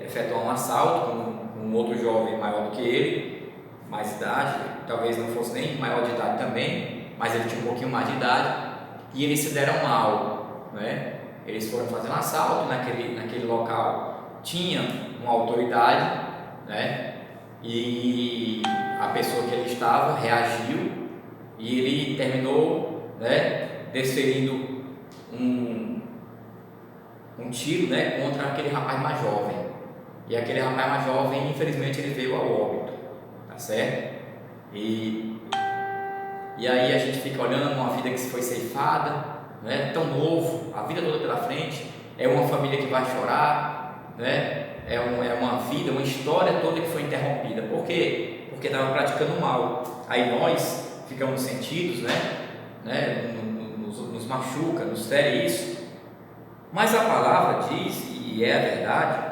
efetuar um assalto com um outro jovem maior do que ele, mais idade, talvez não fosse nem maior de idade também, mas ele tinha um pouquinho mais de idade, e eles se deram mal, né? Eles foram fazer um assalto naquele local, tinha uma autoridade, né? E a pessoa que ele estava reagiu e ele terminou, né, desferindo um tiro, né, contra aquele rapaz mais jovem. E aquele rapaz mais jovem, infelizmente, ele veio ao óbito, tá certo? E aí a gente fica olhando uma vida que foi ceifada, né, tão novo, a vida toda pela frente, é uma família que vai chorar, né? É uma vida, uma história toda que foi interrompida. Por quê? Porque estava praticando mal. Aí nós ficamos sentidos, né? Nos machuca, nos fere isso. Mas a palavra diz, e é a verdade,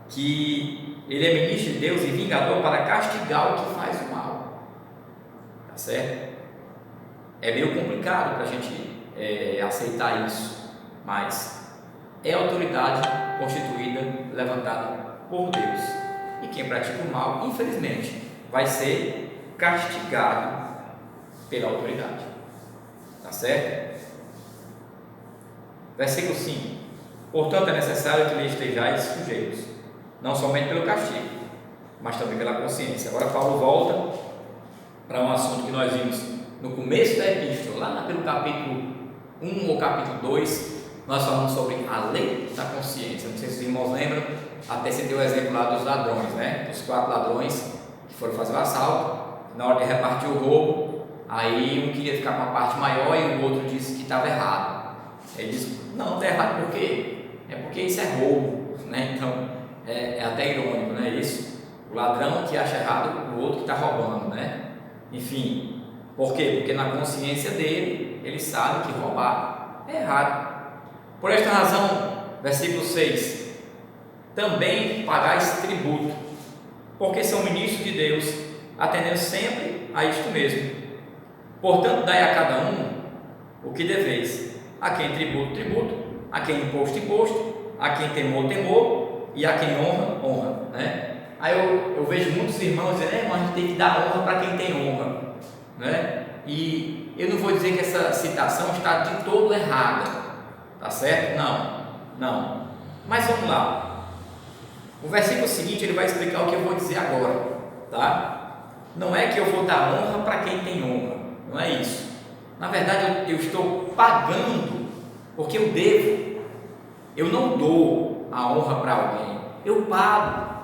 que ele é ministro de Deus e vingador para castigar o que faz o mal. Tá certo? É meio complicado para a gente aceitar isso, mas é autoridade constituída, levantada por Deus. E quem pratica o mal, infelizmente, vai ser castigado pela autoridade. Tá certo? Versículo 5: portanto é necessário que lhe estejais sujeitos, não somente pelo castigo, mas também pela consciência. Agora Paulo volta para um assunto que nós vimos no começo da epístola, lá pelo capítulo 1 ou capítulo 2, nós falamos sobre a lei da consciência. Não sei se os irmãos lembram, até se deu o exemplo lá dos ladrões, né? Dos 4 ladrões que foram fazer o assalto, na hora de repartir o roubo, aí um queria ficar com a parte maior e o outro disse que estava errado. Ele disse: não, está errado por quê? É porque isso é roubo, né? Então é até irônico, não é isso? O ladrão que acha errado, o outro que está roubando, né? Enfim, por quê? Porque na consciência dele, ele sabe que roubar é errado. Por esta razão, versículo 6, também pagais tributo, porque são ministros de Deus, atendendo sempre a isto mesmo. Portanto, dai a cada um o que deveis, a quem tributo, tributo, a quem imposto, imposto, a quem temor, temor, e a quem honra, honra, né? Aí eu vejo muitos irmãos dizendo, irmão, a gente tem que dar honra para quem tem honra, né? E eu não vou dizer que essa citação está de todo errada, tá certo? Não. Mas vamos lá. O versículo seguinte ele vai explicar o que eu vou dizer agora, tá? Não é que eu vou dar honra para quem tem honra, não é isso. Na verdade eu estou pagando porque eu devo. Eu não dou a honra para alguém, eu pago.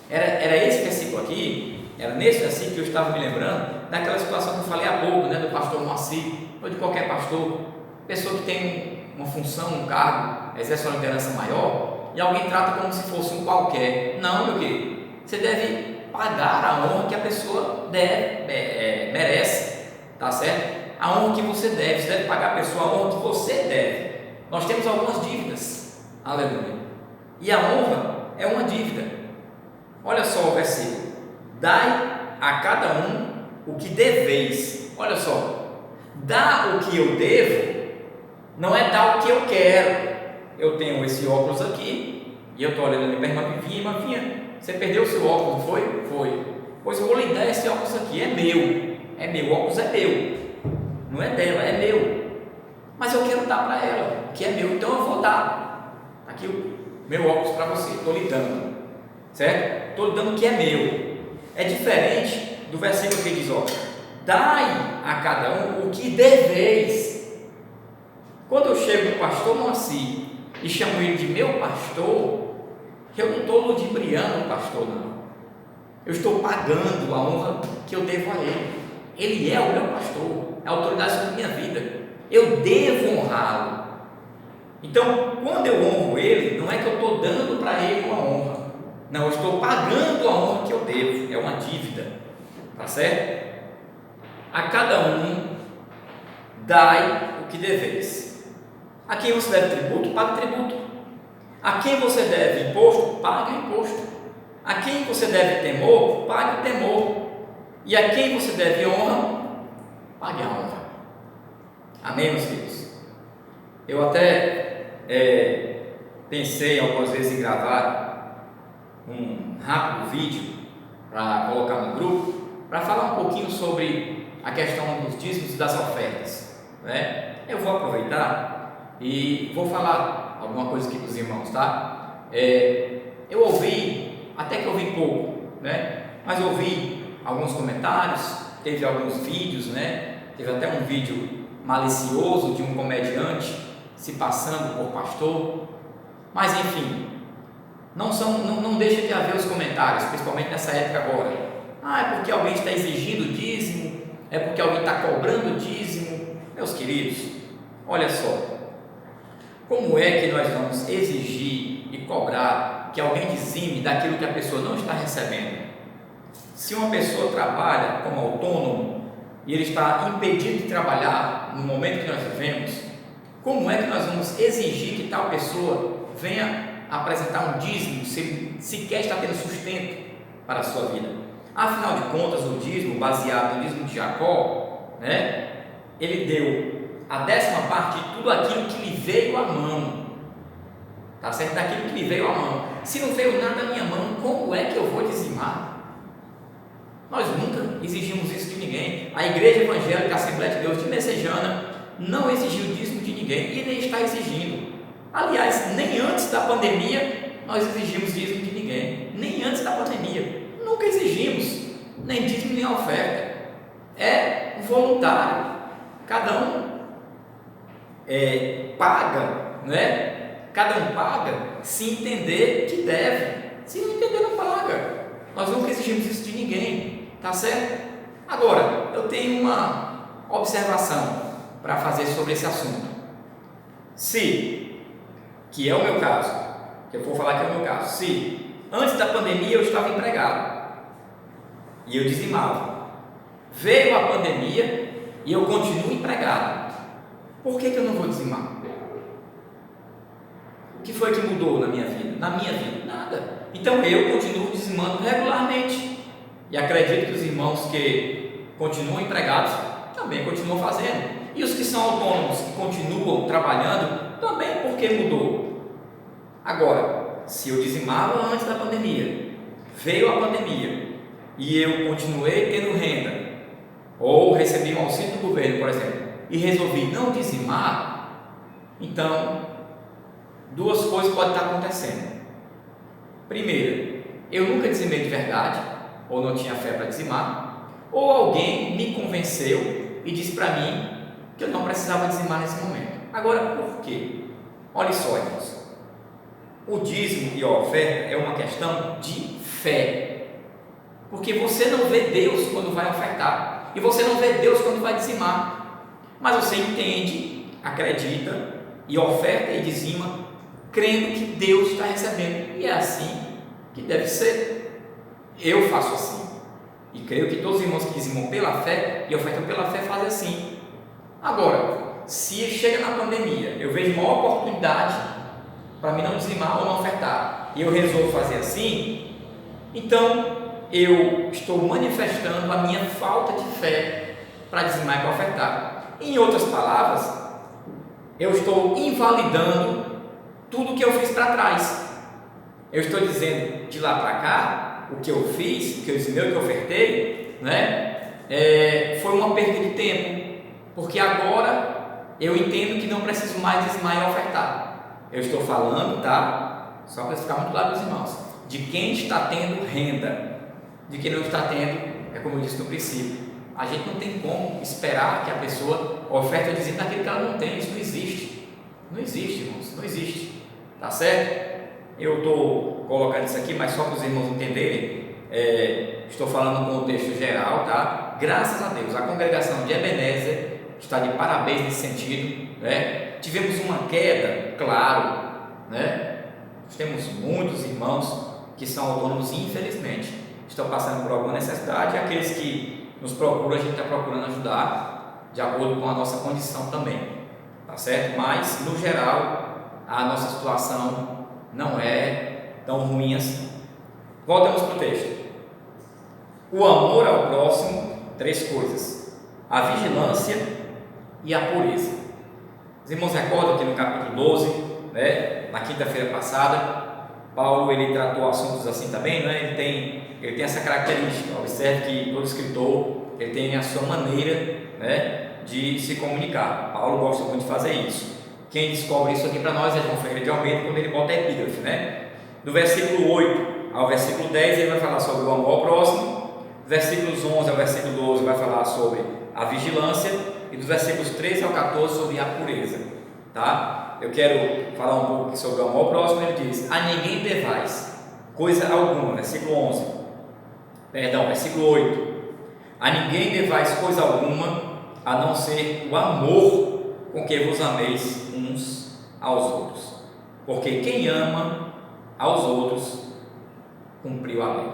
Era esse versículo aqui, era nesse versículo que eu estava me lembrando daquela situação que eu falei há pouco, né, do pastor Moacir, ou de qualquer pastor, pessoa que tem uma função, um cargo, exerce uma liderança maior, e alguém trata como se fosse um qualquer. Não, meu querido, você deve pagar a honra que a pessoa merece, tá certo? A honra que você deve pagar a pessoa a honra que você deve. Nós temos algumas dívidas, aleluia, e a honra é uma dívida. Olha só o versículo, dai a cada um o que deveis. Olha só, dar o que eu devo não é dar o que eu quero. Eu tenho esse óculos aqui e eu estou olhando ali para a irmã Vivinha, você perdeu o seu óculos, não foi? Foi. Pois eu vou lhe dar esse óculos aqui, é meu, o óculos é meu, não é dela, é meu, mas eu quero dar para ela, que é meu, então eu vou dar aqui o meu óculos para você, estou lhe dando, certo? Estou lhe dando o que é meu. É diferente do versículo que diz, ó, dai a cada um o que deveis. Quando eu chego no pastor Moacir e chamo ele de meu pastor, eu não estou ludibriando o pastor, não. Eu estou pagando a honra que eu devo a ele. Ele é o meu pastor, é a autoridade sobre a minha vida. Eu devo honrá-lo. Então, quando eu honro ele, não é que eu estou dando para ele uma honra. Não, eu estou pagando a honra que eu devo. É uma dívida. Tá certo? A cada um dai o que deveis. A quem você deve tributo, pague tributo. A quem você deve imposto, pague imposto. A quem você deve temor, pague temor. E a quem você deve honra, pague a honra. Amém, meus filhos? Eu até pensei algumas vezes em gravar um rápido vídeo para colocar no grupo, para falar um pouquinho sobre a questão dos dízimos e das ofertas, né? Eu vou aproveitar e vou falar alguma coisa aqui com os irmãos, tá? Eu ouvi, até que ouvi pouco, né? Mas ouvi alguns comentários, teve alguns vídeos, né? Teve até um vídeo malicioso de um comediante se passando por pastor, mas enfim, não deixa de haver os comentários, principalmente nessa época agora. É porque alguém está exigindo dízimo, é porque alguém está cobrando dízimo. Meus queridos, olha só, como é que nós vamos exigir e cobrar que alguém dizime daquilo que a pessoa não está recebendo? Se uma pessoa trabalha como autônomo e ele está impedido de trabalhar no momento que nós vivemos, como é que nós vamos exigir que tal pessoa venha apresentar um dízimo se sequer está tendo sustento para a sua vida? Afinal de contas, o dízimo, baseado no dízimo de Jacó, né, ele deu a 10ª parte de tudo aquilo que lhe veio à mão, tá certo? Daquilo que lhe veio à mão. Se não veio nada à minha mão, como é que eu vou dizimar? Nós nunca exigimos isso de ninguém. A Igreja Evangélica Assembleia de Deus de Messejana não exigiu dízimo de ninguém e nem está exigindo. Aliás, nem antes da pandemia nós exigimos dízimo de ninguém. Nem antes da pandemia. Nunca exigimos nem dízimo nem oferta. É voluntário. Cada um paga, não é? Cada um paga se entender que deve. Se não entender, não paga. Nós nunca exigimos isso de ninguém, tá certo? Agora, eu tenho uma observação para fazer sobre esse assunto. Se, que é o meu caso, que eu vou falar que é o meu caso, se antes da pandemia eu estava empregado e eu dizimava, veio a pandemia e eu continuo empregado, por que eu não vou dizimar? O que foi que mudou na minha vida? Na minha vida, nada. Então eu continuo dizimando regularmente. E acredito que os irmãos que continuam empregados também continuam fazendo. E os que são autônomos, que continuam trabalhando, também porque mudou. Agora, se eu dizimava antes da pandemia, veio a pandemia e eu continuei tendo renda, ou recebi um auxílio do governo, por exemplo, e resolvi não dizimar, então duas coisas podem estar acontecendo. Primeiro, eu nunca dizimei de verdade, ou não tinha fé para dizimar, ou alguém me convenceu e disse para mim que eu não precisava dizimar nesse momento. Agora, por quê? Olha só, irmãos, o dízimo e a oferta é uma questão de fé, porque você não vê Deus quando vai ofertar, e você não vê Deus quando vai dizimar, mas você entende, acredita, e oferta e dizima, crendo que Deus está recebendo, e é assim que deve ser. Eu faço assim, e creio que todos os irmãos que dizimam pela fé e ofertam pela fé fazem assim. Agora, se chega na pandemia, eu vejo uma oportunidade para mim não dizimar ou não ofertar, e eu resolvo fazer assim, então eu estou manifestando a minha falta de fé para dizimar e para ofertar. Em outras palavras, eu estou invalidando tudo que eu fiz para trás. Eu estou dizendo de lá para cá, o que eu fiz, o que eu dizimei, o que eu ofertei, foi uma perda de tempo, porque agora eu entendo que não preciso mais dizimar e ofertar. Eu estou falando, tá? Só para ficar muito claro, meus irmãos, de quem está tendo renda, de quem não está tendo, é como eu disse no princípio, a gente não tem como esperar que a pessoa oferte ou dizime daquilo que ela não tem. Isso não existe. Não existe, irmãos, não existe. Tá certo? Eu estou colocando isso aqui, mas só para os irmãos entenderem, estou falando no contexto geral, tá? Graças a Deus, a congregação de Ebenezer está de parabéns nesse sentido, Tivemos uma queda, claro, Nós temos muitos irmãos que são autônomos, infelizmente, estão passando por alguma necessidade, e aqueles que nos procuram, a gente está procurando ajudar de acordo com a nossa condição também, tá certo? Mas, no geral, a nossa situação não é tão ruim assim. Voltamos para o texto. O amor ao próximo, 3 coisas: a vigilância e a pureza. Os irmãos recordam que no capítulo 12, na quinta-feira passada, Paulo ele tratou assuntos assim também, Ele tem essa característica. Observe que todo escritor ele tem a sua maneira, de se comunicar. Paulo gosta muito de fazer isso. Quem descobre isso aqui para nós é João Ferreira de Almeida, quando ele bota a epígrafe, Do versículo 8 ao versículo 10 ele vai falar sobre o amor ao próximo. Versículos 11 ao versículo 12 vai falar sobre a vigilância, e dos versículos 13 ao 14 sobre a pureza, tá? Eu quero falar um pouco sobre o amor ao próximo. Ele diz: a ninguém devais coisa alguma, versículo 8: a ninguém devais coisa alguma, a não ser o amor com que vos ameis uns aos outros, porque quem ama aos outros cumpriu a lei.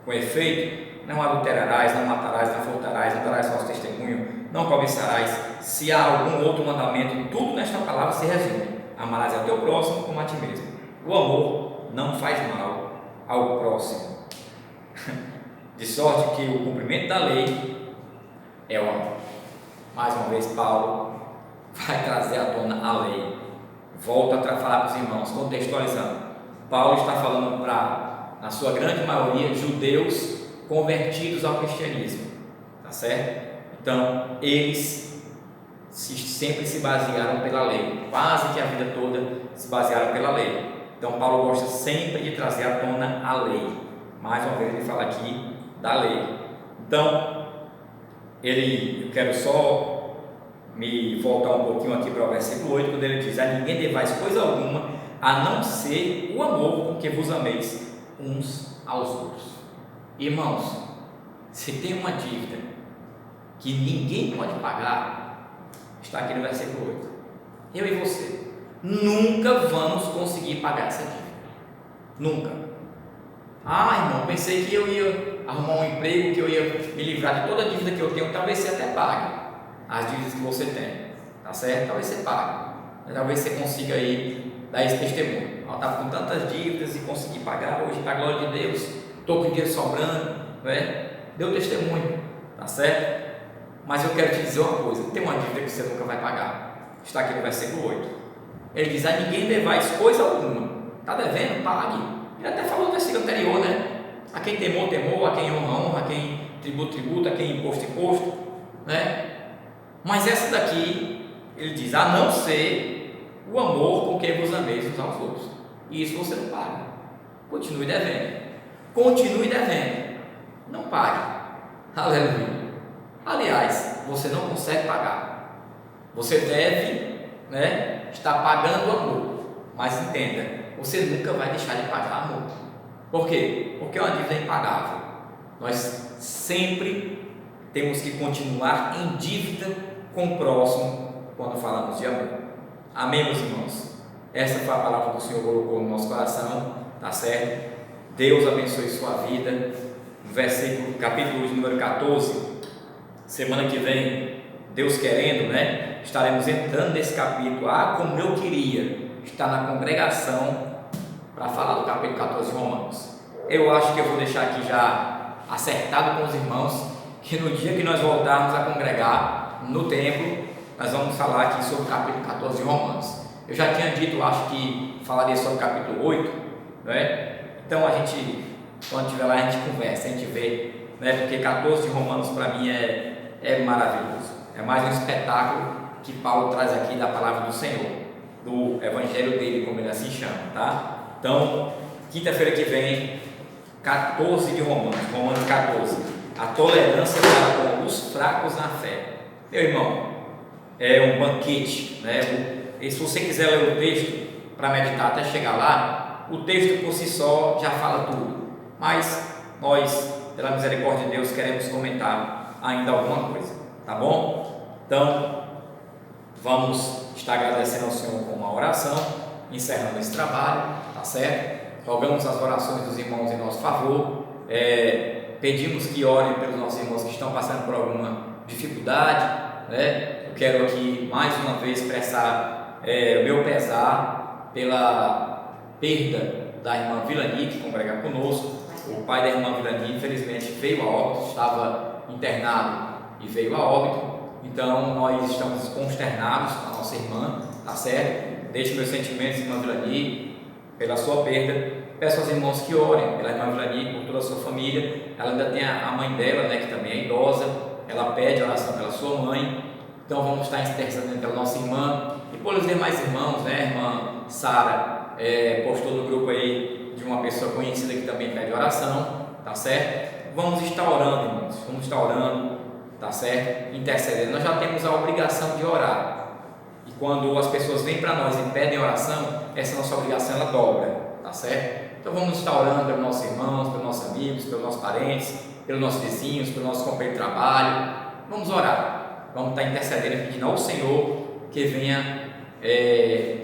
Com efeito, não adulterarás, não matarás, não furtarás, não darás falso testemunho, não cobiçarás. Se há algum outro mandamento, tudo nesta palavra se resume: amarás ao teu próximo como a ti mesmo. O amor não faz mal ao próximo, de sorte que o cumprimento da lei é o amor. Mais uma vez, Paulo vai trazer à tona a lei. Volta a falar para os irmãos, contextualizando. Paulo está falando para, na sua grande maioria, judeus convertidos ao cristianismo, tá certo? Então, eles sempre se basearam pela lei, quase que a vida toda se basearam pela lei. Então, Paulo gosta sempre de trazer à tona a lei. Mais uma vez, ele fala aqui da lei. Então, eu quero só me voltar um pouquinho aqui para o versículo 8, quando ele diz: a ninguém devais coisa alguma, a não ser o amor com que vos ameis uns aos outros. Irmãos, se tem uma dívida que ninguém pode pagar, está aqui no versículo 8. Eu e você nunca vamos conseguir pagar essa dívida. Nunca. Irmão, pensei que eu ia arrumar um emprego, que eu ia me livrar de toda a dívida que eu tenho. Talvez você até pague as dívidas que você tem, tá certo? Talvez você pague, talvez você consiga aí dar esse testemunho. Eu estava com tantas dívidas e consegui pagar hoje, para a glória de Deus, estou com dinheiro sobrando, né? Deu testemunho, tá certo? Mas eu quero te dizer uma coisa: tem uma dívida que você nunca vai pagar. Está aqui no versículo 8. Ele diz: a ninguém devais coisa alguma. Está devendo? Pague. Ele até falou no versículo anterior, né? A quem temor, temor, a quem honra, honra, a quem tributo, tributo, a quem imposto, imposto, né? Mas essa daqui, ele diz: a não ser o amor com que vos ameis uns aos outros. E isso você não paga. Continue devendo. Continue devendo. Não pague. Aleluia. Aliás, você não consegue pagar. Você deve, né, estar pagando o amor. Mas entenda, você nunca vai deixar de pagar amor. Por quê? Porque é uma dívida impagável. Nós sempre temos que continuar em dívida com o próximo quando falamos de amor. Amém, meus irmãos? Essa foi a palavra que o Senhor colocou no nosso coração, tá certo? Deus abençoe sua vida. Versículo, capítulo de número 14. Semana que vem, Deus querendo, né? Estaremos entrando nesse capítulo. Como eu queria estar na congregação para falar do capítulo 14 de Romanos. Eu acho que eu vou deixar aqui já acertado com os irmãos que no dia que nós voltarmos a congregar no templo, nós vamos falar aqui sobre o capítulo 14 de Romanos. Eu já tinha dito, eu acho que falaria sobre o capítulo 8, né? Então a gente, quando estiver lá, a gente conversa, a gente vê, né? Porque 14 de Romanos para mim é maravilhoso. É mais um espetáculo que Paulo traz aqui da palavra do Senhor, do evangelho dele, como ele assim chama, tá? Então, quinta-feira que vem, 14 de Romanos, Romanos 14, a tolerância para com os fracos na fé. Meu irmão, é um banquete, né? E se você quiser ler o texto para meditar até chegar lá, o texto por si só já fala tudo, mas nós, pela misericórdia de Deus, queremos comentar ainda alguma coisa, tá bom? Então, vamos estar agradecendo ao Senhor com uma oração, encerrando esse trabalho, tá certo? Rogamos as orações dos irmãos em nosso favor, pedimos que orem pelos nossos irmãos que estão passando por alguma dificuldade, né? Eu quero aqui mais uma vez expressar o meu pesar pela perda da irmã Vilani, que congrega conosco. O pai da irmã Vilani infelizmente veio a óbito, estava internado e veio a óbito. Então nós estamos consternados com a nossa irmã, tá certo? Deixo meus sentimentos, irmã Vilani, pela sua perda. Peço aos irmãos que orem pela irmã Vilani, por toda a sua família. Ela ainda tem a mãe dela, né, que também é idosa. Ela pede oração pela sua mãe. Então vamos estar intercedendo pela nossa irmã e pelos demais irmãos, né? A irmã Sara postou no grupo aí de uma pessoa conhecida que também pede oração, tá certo? Vamos estar orando, irmãos, vamos estar orando, tá certo? Intercedendo. Nós já temos a obrigação de orar, e quando as pessoas vêm para nós e pedem oração, essa nossa obrigação ela dobra, tá certo? Então vamos estar orando pelos nossos irmãos, pelos nossos amigos, pelos nossos parentes, pelos nossos vizinhos, pelos nossos companheiros de trabalho. Vamos orar. Vamos estar intercedendo, pedindo ao Senhor que venha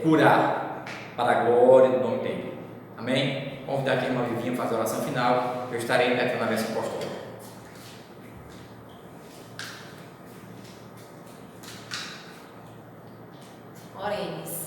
curar para a glória do nome dele. Amém? Convidar aqui a irmã Vivinha para fazer a oração final. Eu estarei na bênção apostólica. Oremos.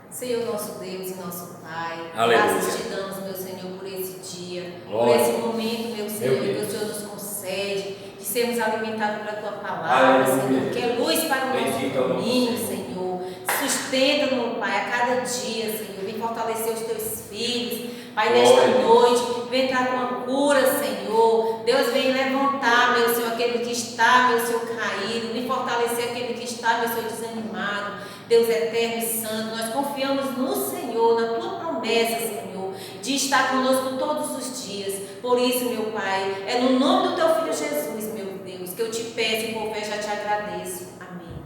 Senhor nosso Deus e nosso Pai, Aleluia. Graças te damos, meu Senhor, por esse dia, Glória. por esse momento, meu Senhor, que o Senhor nos concede, de sermos alimentados pela Tua Palavra, Aleluia. Senhor, que é luz para o nosso Bendito é o nome do caminho, Senhor. Senhor. Sustenta, meu Pai, a cada dia, Senhor, vem fortalecer os Teus filhos, Pai, nesta Glória. noite, vem entrar com a cura, Senhor. Deus vem levantar, meu Senhor, aquele que está, meu Senhor, caído, vem fortalecer aquele que está, meu Senhor, desanimado. Deus eterno e santo, nós confiamos no Senhor, na Tua promessa, Senhor, de estar conosco todos os dias. Por isso, meu Pai, é no nome do Teu Filho Jesus, meu Deus, que eu te peço e por fé já te agradeço. Amém.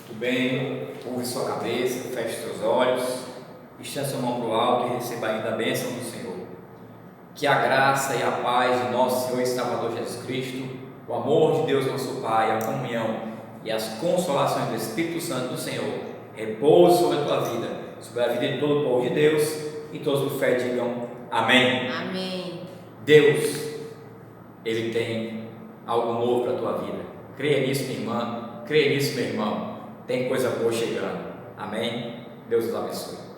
Muito bem, curve sua cabeça, feche seus olhos, estenda sua mão para o alto e receba ainda a bênção do Senhor. Que a graça e a paz de nosso Senhor e Salvador Jesus Cristo, o amor de Deus nosso Pai, a comunhão e as consolações do Espírito Santo do Senhor repouse sobre a tua vida, sobre a vida de todo o povo de Deus, e todos por fé digam amém. Amém. Deus, Ele tem algo novo para a tua vida. Creia nisso, minha irmã, creia nisso, meu irmão. Tem coisa boa chegando. Amém? Deus os abençoe.